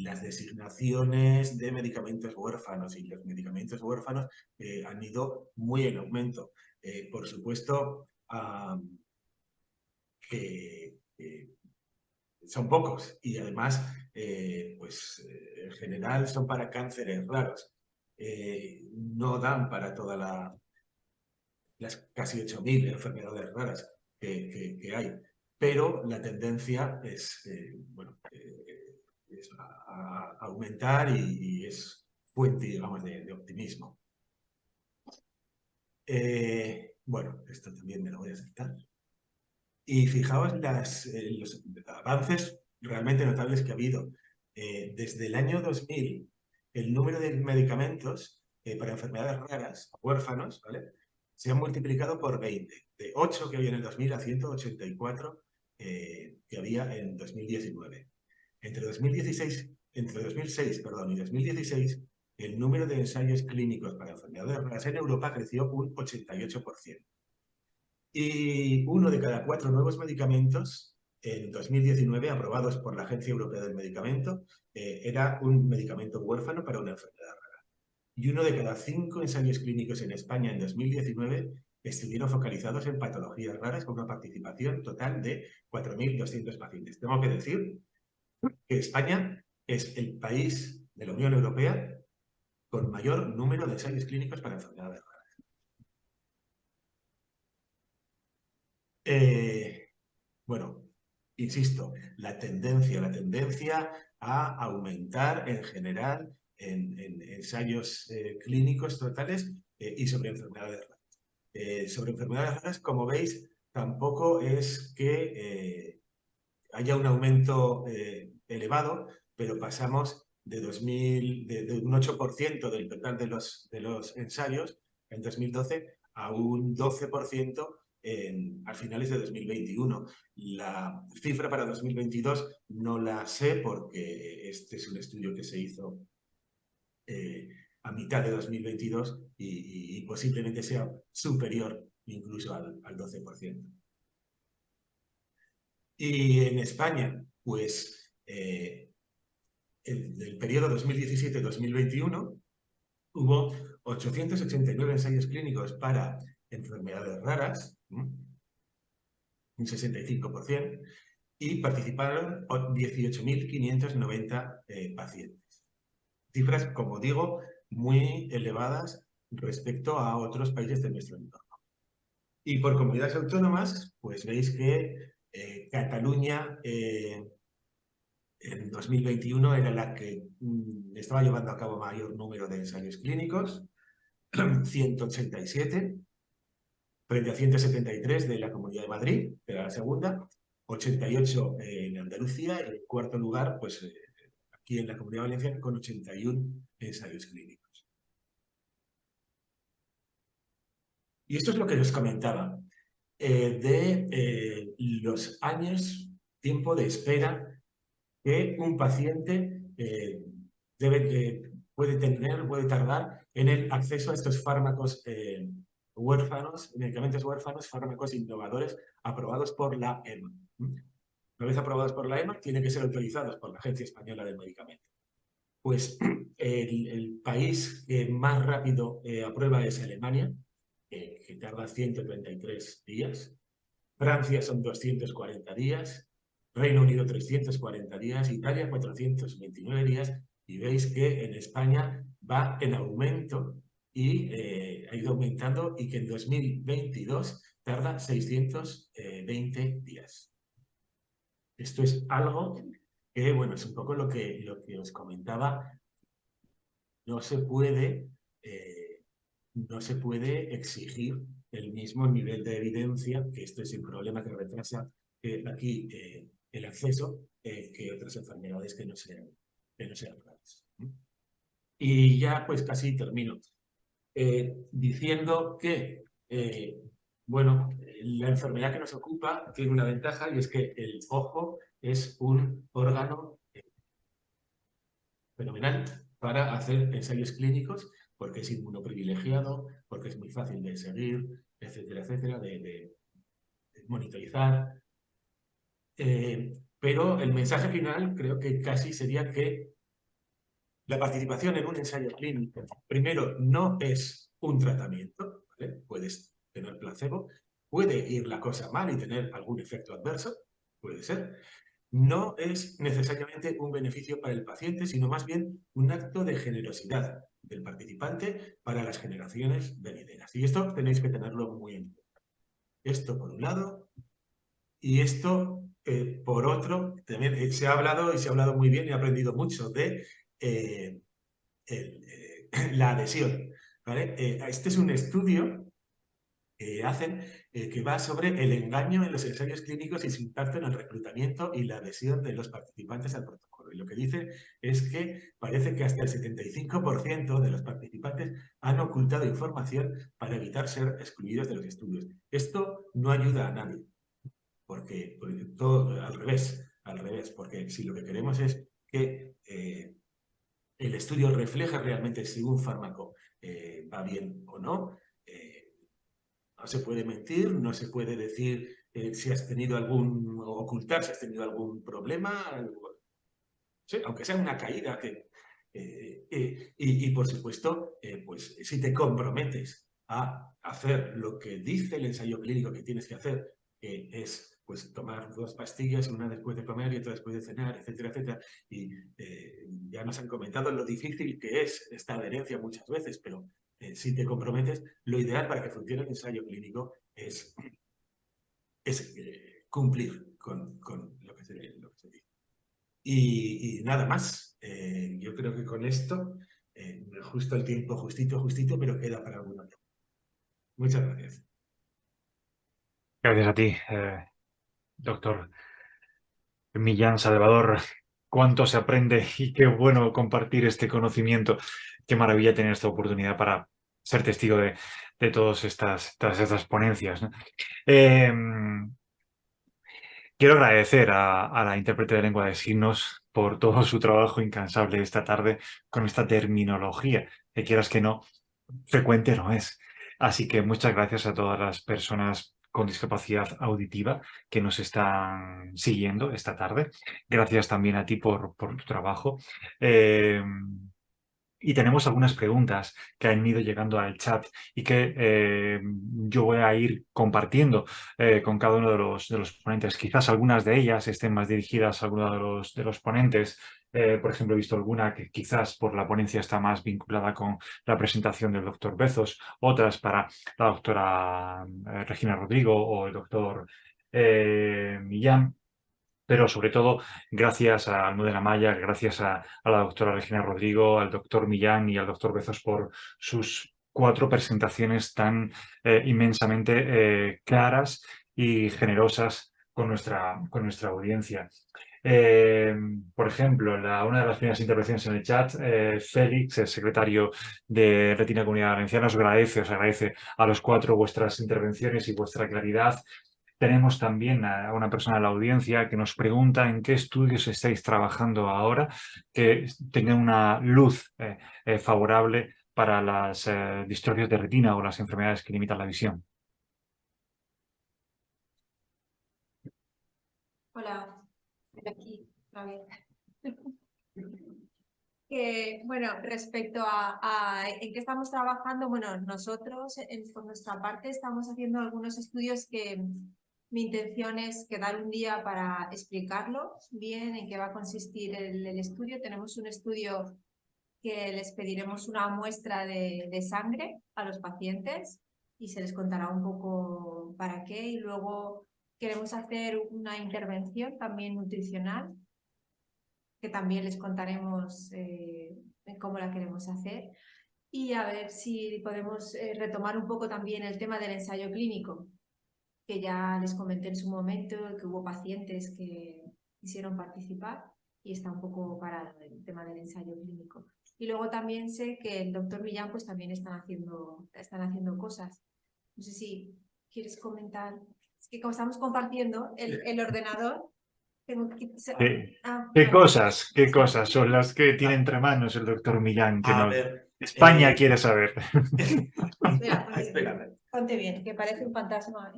las designaciones de medicamentos huérfanos y los medicamentos huérfanos han ido muy en aumento. Por supuesto que son pocos y además pues, en general son para cánceres raros. No dan para todas las casi 8.000 enfermedades raras que hay, pero la tendencia es, es a aumentar y es fuente, digamos, de optimismo. Bueno, esto también me lo voy a saltar. Y fijaos los avances realmente notables que ha habido. Desde el año 2000, el número de medicamentos para enfermedades raras, huérfanos, ¿vale?, se ha multiplicado por 20. De 8 que había en el 2000 a 184 que había en 2019. Entre 2006 y 2016, el número de ensayos clínicos para enfermedades raras en Europa creció un 88%. Y 1 de cada 4 nuevos medicamentos en 2019 aprobados por la Agencia Europea del Medicamento era un medicamento huérfano para una enfermedad rara. Y 1 de cada 5 ensayos clínicos en España en 2019 estuvieron focalizados en patologías raras con una participación total de 4.200 pacientes. Tengo que decir que España es el país de la Unión Europea con mayor número de ensayos clínicos para enfermedades raras. Bueno, insisto, la tendencia a aumentar en general en ensayos clínicos totales y sobre enfermedades raras. Sobre enfermedades raras, como veis, tampoco es que haya un aumento elevado, pero pasamos de un 8% del total de los ensayos en 2012 a un 12% a finales de 2021. La cifra para 2022 no la sé porque este es un estudio que se hizo a mitad de 2022 y posiblemente sea superior incluso al 12%. Y en España, pues en el periodo 2017-2021 hubo 889 ensayos clínicos para enfermedades raras, un 65%, y participaron 18.590 pacientes. Cifras, como digo, muy elevadas respecto a otros países de nuestro entorno. Y por comunidades autónomas, pues veis que Cataluña en 2021 era la que estaba llevando a cabo mayor número de ensayos clínicos, 187, frente a 173 de la Comunidad de Madrid, que era la segunda, 88 en Andalucía, y en cuarto lugar, pues aquí en la Comunidad Valenciana, con 81 ensayos clínicos. Y esto es lo que os comentaba, de los años, tiempo de espera que un paciente puede tardar en el acceso a estos fármacos huérfanos, medicamentos huérfanos, fármacos innovadores aprobados por la EMA. Una vez aprobados por la EMA, tienen que ser autorizados por la Agencia Española del Medicamento. Pues el país que más rápido aprueba es Alemania, que tarda 133 días. Francia son 240 días. Reino Unido 340 días, Italia 429 días, y veis que en España va en aumento y ha ido aumentando, y que en 2022 tarda 620 días. Esto es algo que, bueno, es un poco lo que os comentaba. No se puede exigir el mismo nivel de evidencia, que esto es el problema que retrasa aquí el acceso, que otras enfermedades que no sean raras. Y ya pues casi termino diciendo que, bueno, la enfermedad que nos ocupa tiene una ventaja, y es que el ojo es un órgano fenomenal para hacer ensayos clínicos, porque es inmunoprivilegiado, porque es muy fácil de seguir, etcétera, etcétera, de monitorizar. Pero el mensaje final creo que casi sería que la participación en un ensayo clínico, primero, no es un tratamiento, ¿vale? Puedes tener placebo, puede ir la cosa mal y tener algún efecto adverso, puede ser. No es necesariamente un beneficio para el paciente, sino más bien un acto de generosidad del participante para las generaciones venideras. Y esto tenéis que tenerlo muy en cuenta. Esto por un lado, y esto por otro. También se ha hablado, y se ha hablado muy bien, y he aprendido mucho de la adhesión, ¿vale? Este es un estudio que hacen que va sobre el engaño en los ensayos clínicos y su impacto en el reclutamiento y la adhesión de los participantes al protocolo. Y lo que dice es que parece que hasta el 75% de los participantes han ocultado información para evitar ser excluidos de los estudios. Esto no ayuda a nadie, porque todo al revés, porque si lo que queremos es que el estudio refleje realmente si un fármaco va bien o no. No se puede mentir, no se puede decir si has tenido ocultar si has tenido algún problema, sí, aunque sea una caída. Y por supuesto, pues si te comprometes a hacer lo que dice el ensayo clínico que tienes que hacer, que es pues tomar 2 pastillas, una después de comer y otra después de cenar, etcétera, etcétera. Y ya nos han comentado lo difícil que es esta adherencia muchas veces, pero si te comprometes, lo ideal para que funcione el ensayo clínico es cumplir con lo que se dice. Y nada más. Yo creo que con esto me ajusto el tiempo justito, pero queda para alguna otra. Muchas gracias. Gracias a ti, doctor Millán Salvador. cuánto se aprende y qué bueno compartir este conocimiento. Qué maravilla tener esta oportunidad para ser testigo de todas estas ponencias, ¿no? Quiero agradecer a la intérprete de lengua de signos por todo su trabajo incansable esta tarde con esta terminología, que quieras que no, frecuente no es. Así que muchas gracias a todas las personas con discapacidad auditiva que nos están siguiendo esta tarde. Gracias también a ti por tu trabajo. Eh, y tenemos algunas preguntas que han ido llegando al chat y que yo voy a ir compartiendo con cada uno de los ponentes. Quizás algunas de ellas estén más dirigidas a alguno de los ponentes. Por ejemplo, he visto alguna que quizás por la ponencia está más vinculada con la presentación del doctor Bezos, otras para la doctora Regina Rodrigo o el doctor Millán. Pero sobre todo, gracias a Almudena Maya, gracias a la doctora Regina Rodrigo, al doctor Millán y al doctor Bezos por sus 4 presentaciones tan inmensamente claras y generosas con nuestra audiencia. Por ejemplo, una de las primeras intervenciones en el chat, Félix, el secretario de Retina Comunidad Valenciana, os agradece a los 4 vuestras intervenciones y vuestra claridad. Tenemos también a una persona de la audiencia que nos pregunta en qué estudios estáis trabajando ahora que tengan una luz favorable para las distrofias de retina o las enfermedades que limitan la visión. Hola, estoy aquí otra vez. Bueno, respecto a en qué estamos trabajando, bueno, nosotros por nuestra parte estamos haciendo algunos estudios que mi intención es quedar un día para explicarlo bien en qué va a consistir el estudio. Tenemos un estudio que les pediremos una muestra de sangre a los pacientes y se les contará un poco para qué, y luego queremos hacer una intervención también nutricional que también les contaremos cómo la queremos hacer, y a ver si podemos retomar un poco también el tema del ensayo clínico, que ya les comenté en su momento, que hubo pacientes que quisieron participar y está un poco parado el tema del ensayo clínico. Y luego también sé que el doctor Millán pues también están haciendo cosas. No sé si quieres comentar. Es que como estamos compartiendo el ordenador, tengo que... ¿Qué cosas son las que tiene entre manos el doctor Millán que A no ver, España quiere saber? Espera, ponte bien, que parece un fantasma.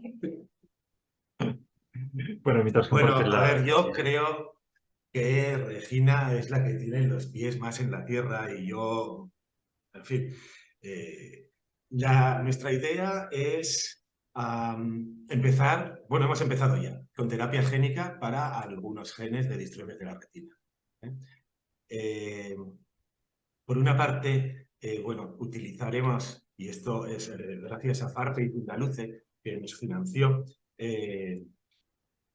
Bueno, mientras Bueno, comparten a ver, yo sí. creo que Regina es la que tiene los pies más en la tierra y yo, en fin, nuestra idea es empezar, bueno, hemos empezado ya, con terapia génica para algunos genes de distrofias de la retina. Por una parte, bueno, utilizaremos, y esto es gracias a Farpe y Tundaluce, que nos financió,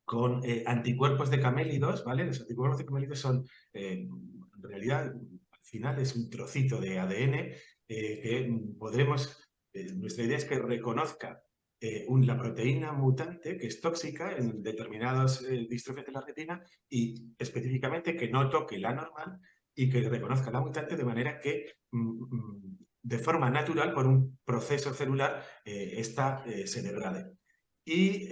con anticuerpos de camélidos, ¿vale? Los anticuerpos de camélidos son, en realidad, al final es un trocito de ADN que podremos, nuestra idea es que reconozca la proteína mutante que es tóxica en determinados distrofias de la retina y específicamente que no toque la normal y que reconozca la mutante de manera que de forma natural, por un proceso celular, esta se degrade. Y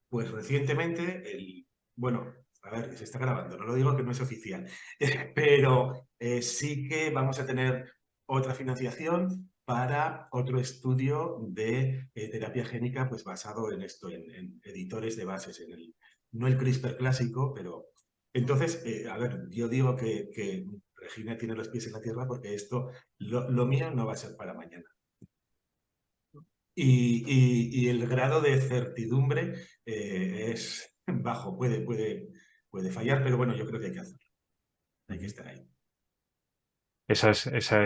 pues recientemente, bueno, a ver, se está grabando, no lo digo que no es oficial, pero sí que vamos a tener otra financiación para otro estudio de terapia génica pues basado en esto, en editores de bases, no el CRISPR clásico, pero... Entonces, a ver, yo digo que Regina tiene los pies en la tierra porque esto, lo mío no va a ser para mañana. Y el grado de certidumbre es bajo, puede fallar, pero bueno, yo creo que hay que hacerlo. Hay que estar ahí. Ese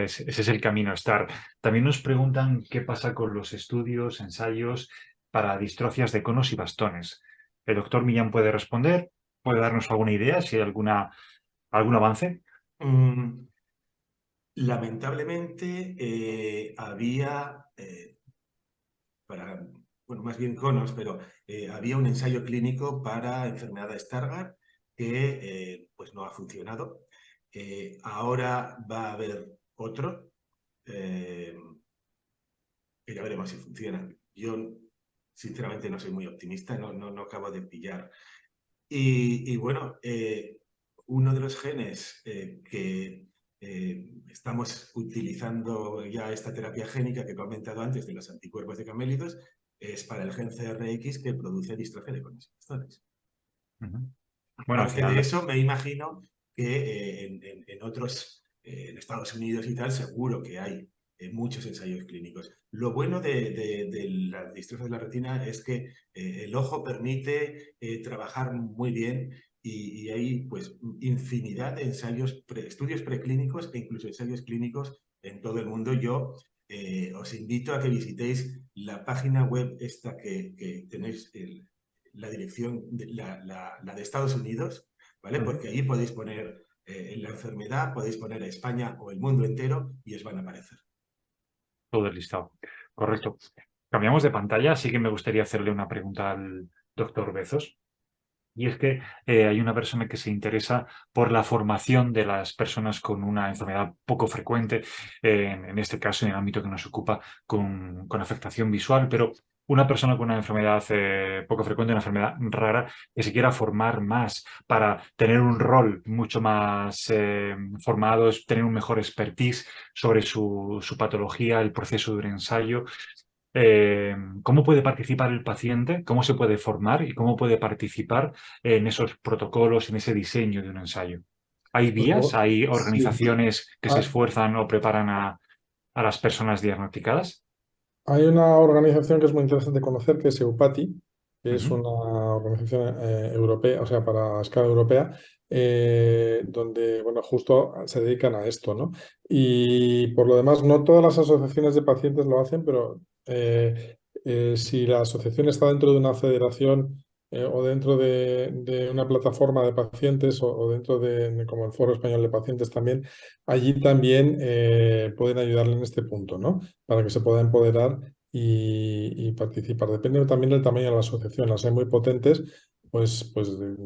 es el camino a estar. También nos preguntan qué pasa con los estudios, ensayos para distrofias de conos y bastones. El doctor Millán puede responder, puede darnos alguna idea, si hay algún avance. Lamentablemente había, bueno, más bien conos, pero había un ensayo clínico para enfermedad de Stargardt que pues no ha funcionado. Ahora va a haber otro, que ya veremos si funciona. Yo, sinceramente, no soy muy optimista, no acabo de pillar. Y bueno, uno de los genes que estamos utilizando ya esta terapia génica que he comentado antes de los anticuerpos de camélidos es para el gen CRX que produce distrófeno con los exones. Bueno, al Aparte de final, eso, me imagino que en otros, en Estados Unidos y tal, seguro que hay muchos ensayos clínicos. Lo bueno de la distrofia de la retina es que el ojo permite trabajar muy bien y hay pues infinidad de ensayos, estudios preclínicos e incluso ensayos clínicos en todo el mundo. Yo os invito a que visitéis la página web esta que tenéis, la dirección, la de Estados Unidos, ¿vale? Porque ahí podéis poner la enfermedad, podéis poner a España o el mundo entero y os van a aparecer. todo el listado. Correcto. Cambiamos de pantalla, así que me gustaría hacerle una pregunta al doctor Bezos. Y es que hay una persona que se interesa por la formación de las personas con una enfermedad poco frecuente, en este caso, en el ámbito que nos ocupa, con afectación visual, pero una persona con una enfermedad poco frecuente, una enfermedad rara, que se quiera formar más para tener un rol mucho más formado, tener un mejor expertise sobre su patología, el proceso de un ensayo. ¿Cómo puede participar el paciente? ¿Cómo se puede formar y cómo puede participar en esos protocolos, en ese diseño de un ensayo? ¿Hay Pues vías? ¿Hay sí. organizaciones que se Ah, esfuerzan o preparan a las personas diagnosticadas? hay una organización que es muy interesante conocer, que es EUPATI, que es Ujú. una organización europea, o sea, para escala europea, donde, bueno, justo se dedican a esto, ¿no? Y por lo demás, no todas las asociaciones de pacientes lo hacen, pero si la asociación está dentro de una federación o dentro de una plataforma de pacientes o dentro como el Foro Español de Pacientes también, allí también pueden ayudarle en este punto, ¿no? Para que se pueda empoderar y participar. Depende también del tamaño de la asociación. Las hay muy potentes, pues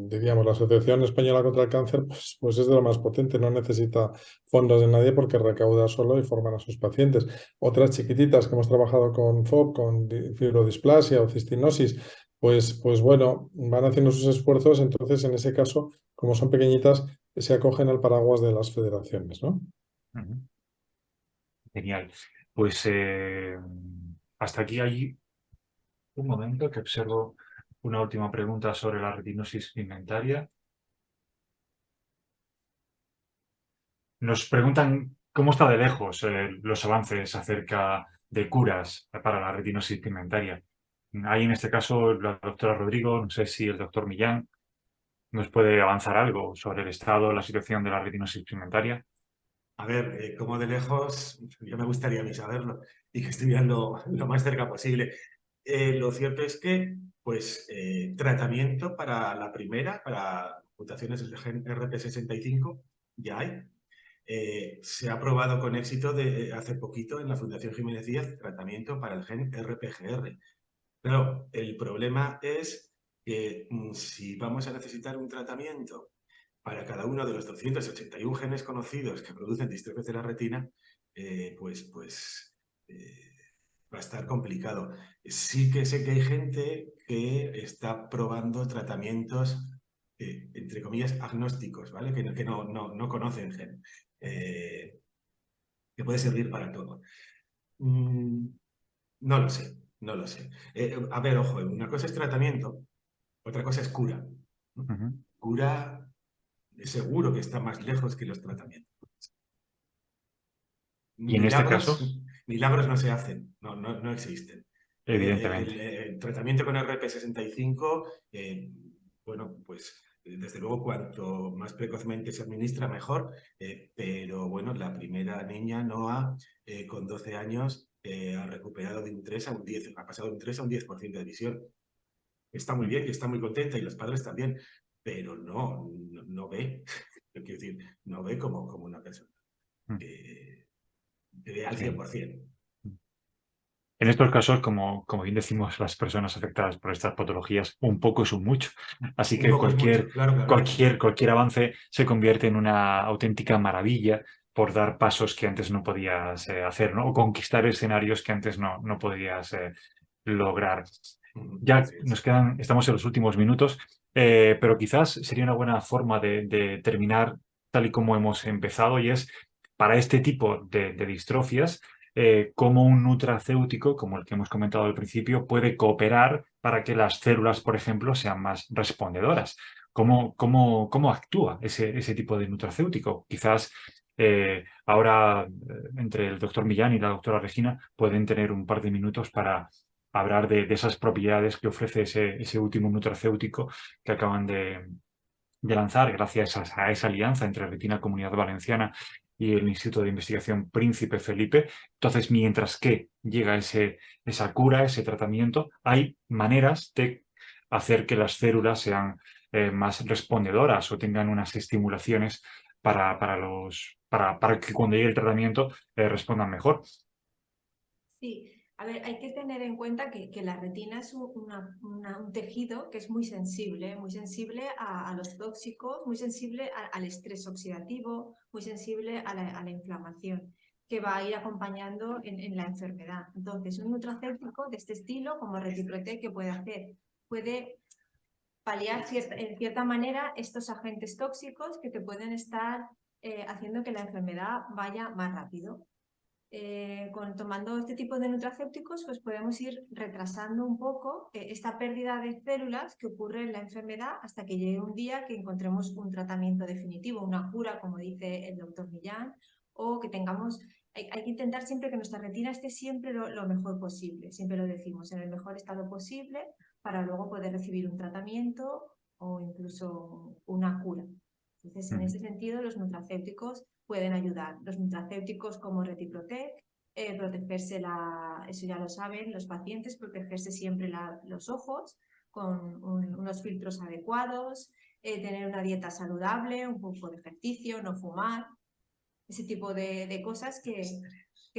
diríamos, la Asociación Española contra el Cáncer, pues es de lo más potente, no necesita fondos de nadie porque recauda solo y forman a sus pacientes. Otras chiquititas que hemos trabajado con FOB, con fibrodisplasia o cistinosis, pues bueno, van haciendo sus esfuerzos, entonces en ese caso, como son pequeñitas, se acogen al paraguas de las federaciones, ¿no? Ujú. Genial. Pues hasta aquí hay un momento que observo una última pregunta sobre la retinosis pigmentaria. Nos preguntan cómo está de lejos los avances acerca de curas para la retinosis pigmentaria. Hay en este caso la doctora Rodrigo, no sé si el doctor Millán nos puede avanzar algo sobre el estado, la situación de la retinosis pigmentaria. A ver, como de lejos, yo me gustaría a mí saberlo y que estuvieran lo más cerca posible. Lo cierto es que, pues, tratamiento para la primera, para mutaciones del gen RP65, ya hay. Se ha probado con éxito hace poquito en la Fundación Jiménez Díaz tratamiento para el gen RPGR. Pero el problema es que si vamos a necesitar un tratamiento para cada uno de los 281 genes conocidos que producen distrofias de la retina, va a estar complicado. Sí que sé que hay gente que está probando tratamientos, entre comillas, agnósticos, ¿vale? Que no conocen gen, que puede servir para todo. Mm, no lo sé, no lo sé. A ver, ojo, una cosa es tratamiento, otra cosa es cura, ¿no? Ujú. Cura seguro que está más lejos que los tratamientos. Y en este Milagros, caso, milagros no se hacen, no existen. evidentemente. El tratamiento con RP65, bueno, pues desde luego cuanto más precozmente se administra mejor, pero bueno, la primera niña, Noah, con 12 años, ha recuperado de un 3 a un 10, ha pasado de un 3 a un 10% de visión. Está muy bien y está muy contenta y los padres también, pero no ve, quiero decir, no ve como una persona. Mm. Que ve al Sí. 100%. En estos casos, como bien decimos las personas afectadas por estas patologías, un poco es un mucho. Así Un que poco es mucho, claro, claro. cualquier avance se convierte en una auténtica maravilla por dar pasos que antes no podías hacer, ¿no? O conquistar escenarios que antes no podías lograr. Ya Así es. estamos en los últimos minutos, pero quizás sería una buena forma de terminar tal y como hemos empezado, y es para este tipo de distrofias, cómo un nutracéutico, como el que hemos comentado al principio, puede cooperar para que las células, por ejemplo, sean más respondedoras. ¿Cómo actúa ese tipo de nutracéutico? Quizás ahora entre el doctor Millán y la doctora Regina pueden tener un par de minutos para hablar de esas propiedades que ofrece ese último nutracéutico que acaban de lanzar gracias a esa alianza entre Retina Comunidad Valenciana y el Instituto de Investigación Príncipe Felipe. Entonces, mientras que llega esa cura, ese tratamiento, hay maneras de hacer que las células sean más respondedoras o tengan unas estimulaciones para que cuando llegue el tratamiento respondan mejor. Sí, a ver, hay que tener en cuenta que la retina es un tejido que es muy sensible a los tóxicos, muy sensible al estrés oxidativo, muy sensible a la inflamación, que va a ir acompañando en la enfermedad. Entonces, un nutracéutico de este estilo, como Retiprotec, ¿qué puede hacer? Puede paliar en cierta manera estos agentes tóxicos que te pueden estar haciendo que la enfermedad vaya más rápido. Tomando este tipo de nutracéuticos, pues podemos ir retrasando un poco esta pérdida de células que ocurre en la enfermedad hasta que llegue un día que encontremos un tratamiento definitivo, una cura, como dice el doctor Millán, o que tengamos... Hay que intentar siempre que nuestra retina esté siempre lo mejor posible, siempre lo decimos, en el mejor estado posible, para luego poder recibir un tratamiento o incluso una cura. Entonces, en ese sentido, los nutracéuticos pueden ayudar. Los nutracéuticos como Retiprotec, protegerse eso ya lo saben los pacientes, protegerse siempre los ojos con unos filtros adecuados, tener una dieta saludable, un poco de ejercicio, no fumar, ese tipo de cosas que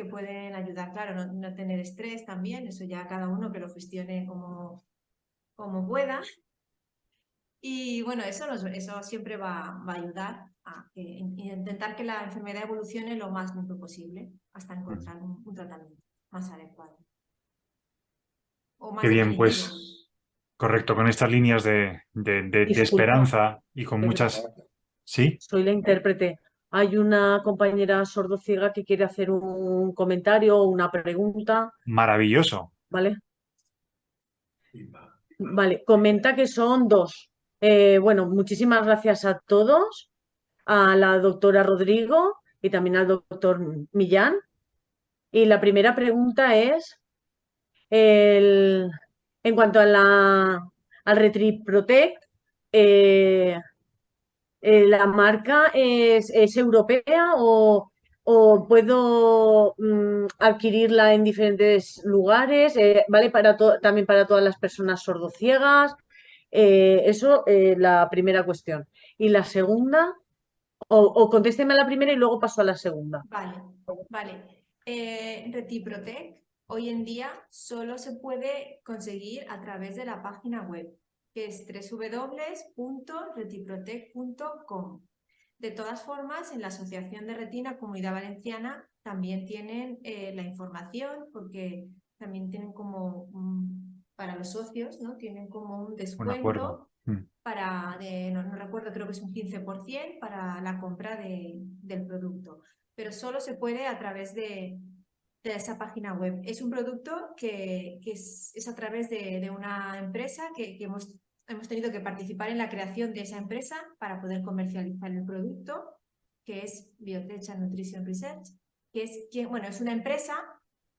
pueden ayudar. Claro, no tener estrés también, eso ya cada uno que lo gestione como pueda. Y bueno, eso siempre va a ayudar a intentar que la enfermedad evolucione lo más lento posible hasta encontrar un tratamiento más adecuado o Qué más bien, definitivo. pues correcto, con estas líneas de Disculpa, esperanza y con muchas... ¿Sí? soy la intérprete. Hay una compañera sordociega que quiere hacer un comentario o una pregunta, Maravilloso. ¿vale? Vale, comenta que son dos. Bueno, muchísimas gracias a todos, a la doctora Rodrigo y también al doctor Millán. Y la primera pregunta es, en cuanto al Retriprotec, ¿la marca es europea o puedo adquirirla en diferentes lugares? ¿Vale también para todas las personas sordociegas? Eso, la primera cuestión. Y la segunda, o contésteme a la primera y luego paso a la segunda. Vale. Retiprotec hoy en día solo se puede conseguir a través de la página web, que es www.retiprotec.com. De todas formas, en la Asociación de Retina Comunidad Valenciana también tienen la información, porque también tienen como, para los socios, ¿no? Tienen como un Un acuerdo. descuento no recuerdo, creo que es un 15% para la compra del producto, pero solo se puede a través de esa página web. Es un producto que es a través de una empresa que hemos tenido que participar en la creación de esa empresa para poder comercializar el producto, que es Biotech Nutrition Research, bueno, es una empresa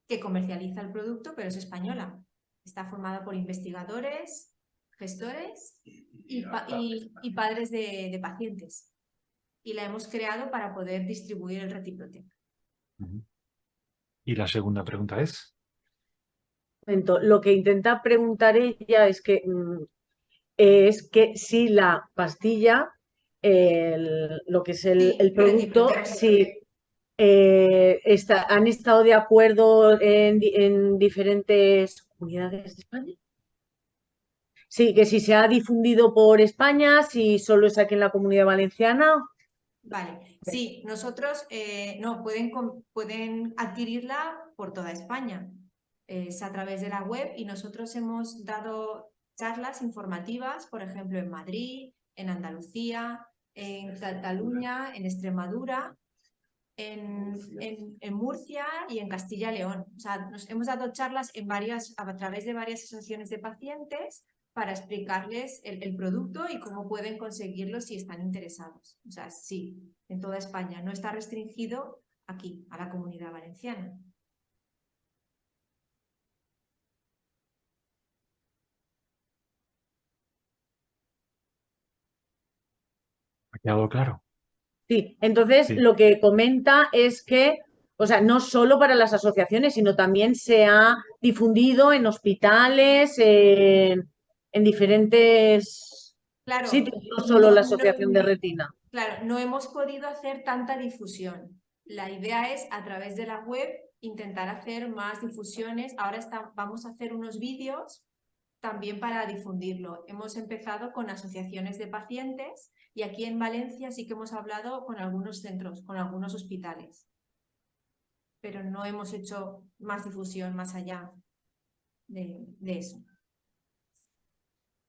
que comercializa el producto, pero es española. Está formada por investigadores, gestores y padres de pacientes. Y la hemos creado para poder distribuir el Retiprotec. Y la segunda pregunta es... Lo que intenta preguntar ella es que si la pastilla, lo que es el producto, ¿Han estado de acuerdo en diferentes comunidades de España? Sí, que si se ha difundido por España, si solo es aquí en la Comunidad Valenciana. Vale, sí, nosotros no, pueden adquirirla por toda España. Es a través de la web y nosotros hemos dado charlas informativas, por ejemplo, en Madrid, en Andalucía, en Cataluña, en Extremadura, en Murcia y en Castilla y León. O sea, nos hemos dado charlas a través de varias asociaciones de pacientes para explicarles el producto y cómo pueden conseguirlo si están interesados. O sea, sí, en toda España. No está restringido aquí, a la Comunidad Valenciana. ¿Ha quedado claro? Sí, entonces Sí. lo que comenta es que, o sea, no solo para las asociaciones, sino también se ha difundido en hospitales, en diferentes Claro, sitios, no solo la no, Asociación de Retina. claro, no hemos podido hacer tanta difusión. La idea es, a través de la web, intentar hacer más difusiones. Ahora vamos a hacer unos vídeos también para difundirlo. Hemos empezado con asociaciones de pacientes y aquí en Valencia sí que hemos hablado con algunos centros, con algunos hospitales. Pero no hemos hecho más difusión más allá de eso.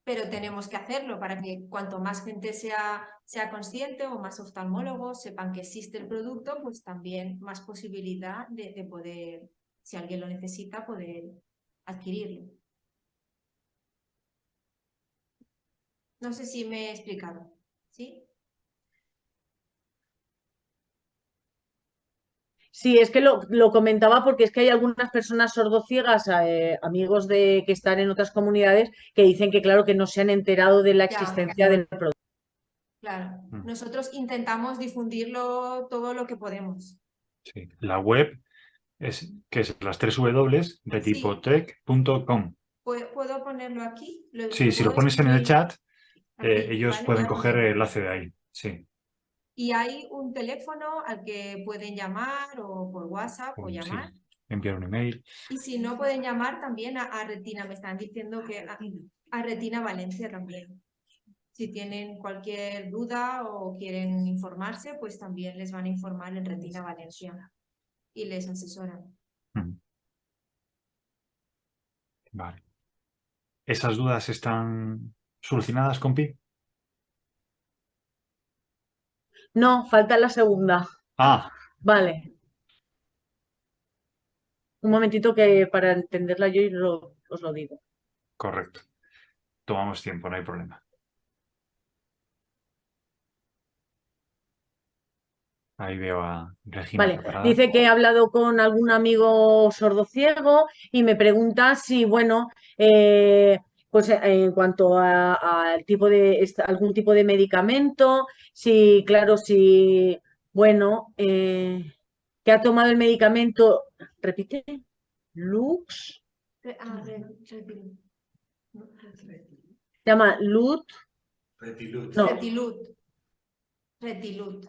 Pero tenemos que hacerlo para que cuanto más gente sea consciente o más oftalmólogos sepan que existe el producto, pues también más posibilidad de poder, si alguien lo necesita, poder adquirirlo. No sé si me he explicado, ¿sí? Sí, es que lo comentaba porque es que hay algunas personas sordociegas, amigos de que están en otras comunidades, que dicen que claro que no se han enterado de la Ya, existencia del producto. claro. Mm. Nosotros intentamos difundirlo todo lo que podemos. Sí. La web que es las 3 W de Sí, tipotec.com. ¿puedo ponerlo aquí? Sí, Lo si lo puedo pones en el escribir chat, aquí, ellos ¿vale? pueden Ya lo coger el tengo. enlace de ahí. Sí. Y hay un teléfono al que pueden llamar o por WhatsApp o llamar. Sí. Enviar un email. Y si no, pueden llamar también a Retina. Me están diciendo que a Retina Valencia también. Si tienen cualquier duda o quieren informarse, pues también les van a informar en Retina Valencia y les asesoran. Mm. Vale. ¿Esas dudas están solucionadas, compi? No, falta la segunda. Ah, Vale. Un momentito que para entenderla yo os lo digo. correcto. Tomamos tiempo, no hay problema. Ahí veo a Regina Vale, preparada. dice que he hablado con algún amigo sordociego y me pregunta si, bueno, pues en cuanto al tipo de algún tipo de medicamento, si, claro, si, bueno, que ha tomado el medicamento, repite, Lux, se llama Lut, Retilut. no, Retilut.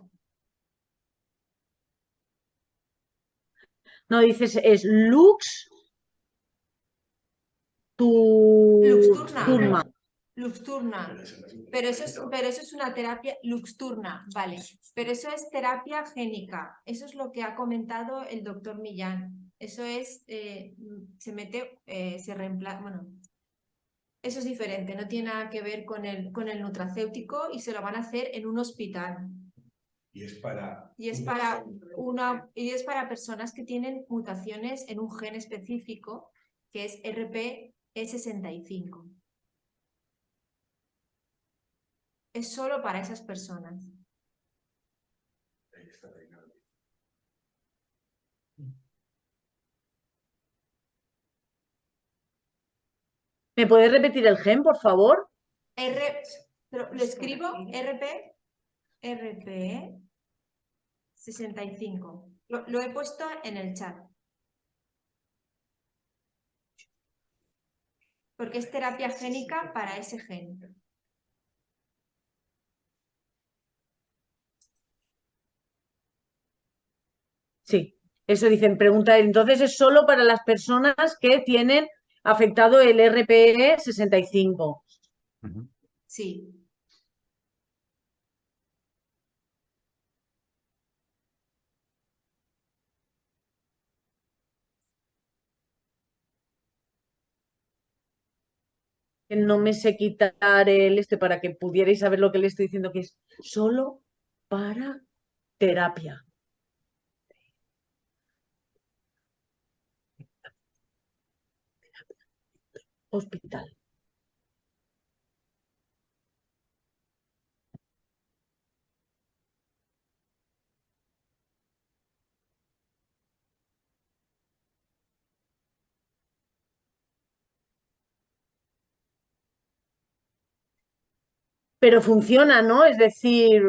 no dices, es Lux, Luxturna. Turma. Luxturna. Pero eso es una terapia Luxturna, vale. Pero eso es terapia génica. Eso es lo que ha comentado el doctor Millán. Eso es, se mete, se reemplaza, bueno, eso es diferente, no tiene nada que ver con el nutracéutico y se lo van a hacer en un hospital. Y es para... Y es para personas que tienen mutaciones en un gen específico, que es RPE65. Es solo para esas personas. ¿Me puedes repetir el gen, por favor? Lo escribo RPE 65. Lo he puesto en el chat. Porque es terapia génica para ese gen. Eso dicen, pregunta él. Entonces es solo para las personas que tienen afectado el RPE 65. Ujú. Sí. Que no me sé quitar el para que pudierais saber lo que le estoy diciendo, que es solo para terapia. Hospital. Pero funciona, ¿no? Es decir,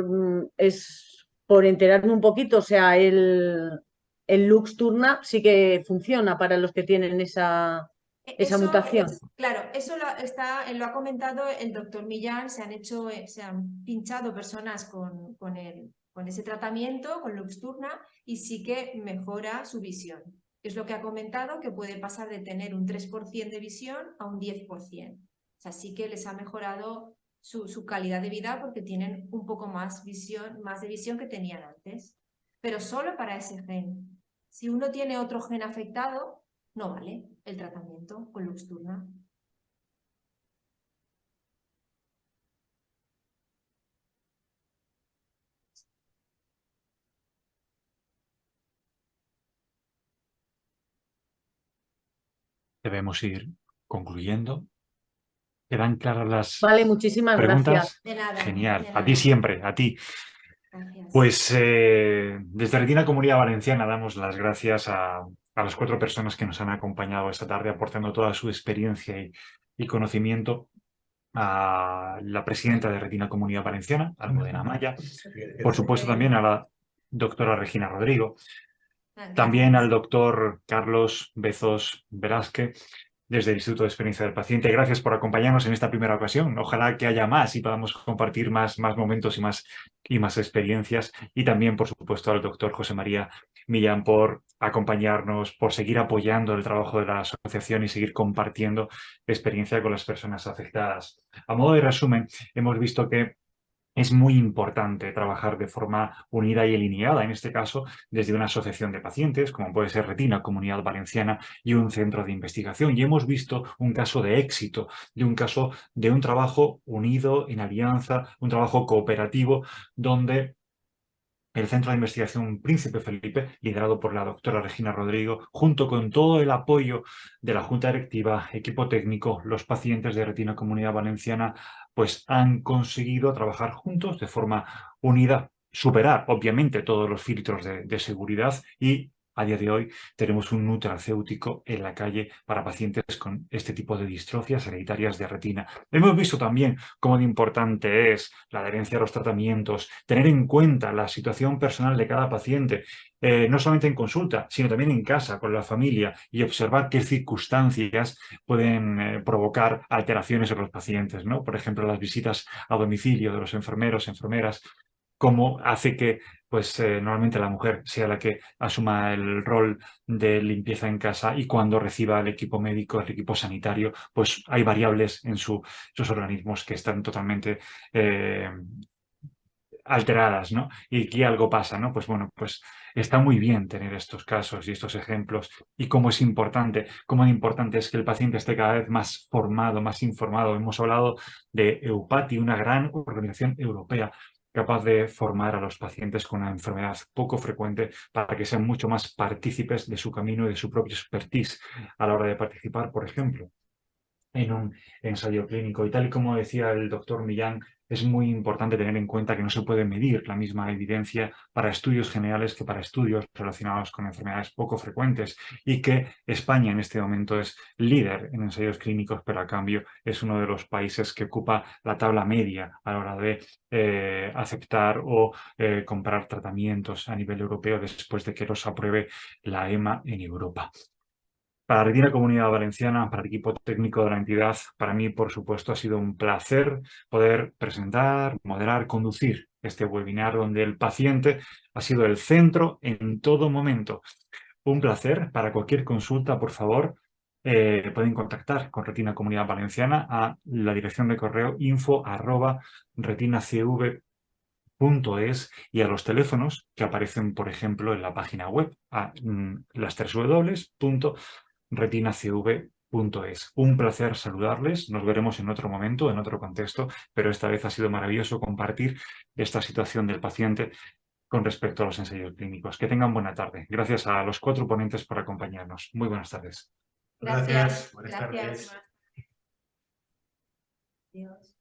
es por enterarme un poquito, o sea, el Luxturna sí que funciona para los que tienen esa Eso, mutación. claro, eso lo ha comentado el doctor Millán, se han pinchado personas con ese tratamiento, con Luxturna, y sí que mejora su visión. Es lo que ha comentado, que puede pasar de tener un 3% de visión a un 10%. O sea, sí que les ha mejorado su calidad de vida porque tienen un poco más de visión que tenían antes. Pero solo para ese gen. Si uno tiene otro gen afectado, no vale el tratamiento con Luxturna. Debemos ir concluyendo. ¿Quedan claras las Vale, muchísimas gracias. preguntas? De nada, Genial. de A ti nada. siempre, a ti. Gracias. Pues desde Retina Comunidad Valenciana damos las gracias a las 4 personas que nos han acompañado esta tarde aportando toda su experiencia y conocimiento, a la presidenta de Retina Comunidad Valenciana, Almudena Amaya, por supuesto también a la doctora Regina Rodrigo, también al doctor Carlos Bezos Velázquez, desde el Instituto de Experiencia del Paciente. Gracias por acompañarnos en esta primera ocasión. Ojalá que haya más y podamos compartir más momentos y más experiencias. Y también, por supuesto, al doctor José María Millán por acompañarnos, por seguir apoyando el trabajo de la asociación y seguir compartiendo experiencia con las personas afectadas. A modo de resumen, hemos visto que es muy importante trabajar de forma unida y alineada, en este caso, desde una asociación de pacientes, como puede ser Retina Comunidad Valenciana, y un centro de investigación. Y hemos visto un caso de éxito, de un caso de un trabajo unido, en alianza, un trabajo cooperativo, donde el Centro de Investigación Príncipe Felipe, liderado por la doctora Regina Rodrigo, junto con todo el apoyo de la Junta Directiva, equipo técnico, los pacientes de Retina Comunidad Valenciana, pues han conseguido trabajar juntos de forma unida, superar obviamente todos los filtros de seguridad y a día de hoy tenemos un nutracéutico en la calle para pacientes con este tipo de distrofias hereditarias de retina. Hemos visto también cómo de importante es la adherencia a los tratamientos, tener en cuenta la situación personal de cada paciente, no solamente en consulta, sino también en casa, con la familia, y observar qué circunstancias pueden provocar alteraciones en los pacientes, ¿no? Por ejemplo, las visitas a domicilio de los enfermeros, enfermeras, cómo hace que pues normalmente la mujer sea la que asuma el rol de limpieza en casa y cuando reciba el equipo médico, el equipo sanitario, pues hay variables en sus organismos que están totalmente alteradas, ¿no? Y aquí algo pasa, ¿no? Pues bueno, pues está muy bien tener estos casos y estos ejemplos y cómo de importante es que el paciente esté cada vez más formado, más informado. Hemos hablado de EUPATI, una gran organización europea capaz de formar a los pacientes con una enfermedad poco frecuente para que sean mucho más partícipes de su camino y de su propio expertise a la hora de participar, por ejemplo, en un ensayo clínico. Y tal y como decía el doctor Millán, es muy importante tener en cuenta que no se puede medir la misma evidencia para estudios generales que para estudios relacionados con enfermedades poco frecuentes y que España en este momento es líder en ensayos clínicos, pero a cambio es uno de los países que ocupa la tabla media a la hora de aceptar o comprar tratamientos a nivel europeo después de que los apruebe la EMA en Europa. Para la Retina Comunidad Valenciana, para el equipo técnico de la entidad, para mí, por supuesto, ha sido un placer poder presentar, moderar, conducir este webinar donde el paciente ha sido el centro en todo momento. un placer. Para cualquier consulta, por favor, pueden contactar con Retina Comunidad Valenciana a la dirección de correo info@retinacv.es y a los teléfonos que aparecen, por ejemplo, en la página web, a las www.retinacv.es. Un placer saludarles. Nos veremos en otro momento, en otro contexto, pero esta vez ha sido maravilloso compartir esta situación del paciente con respecto a los ensayos clínicos. Que tengan buena tarde. Gracias a los 4 ponentes por acompañarnos. Muy buenas tardes. Gracias. Buenas Gracias. tardes. Adiós.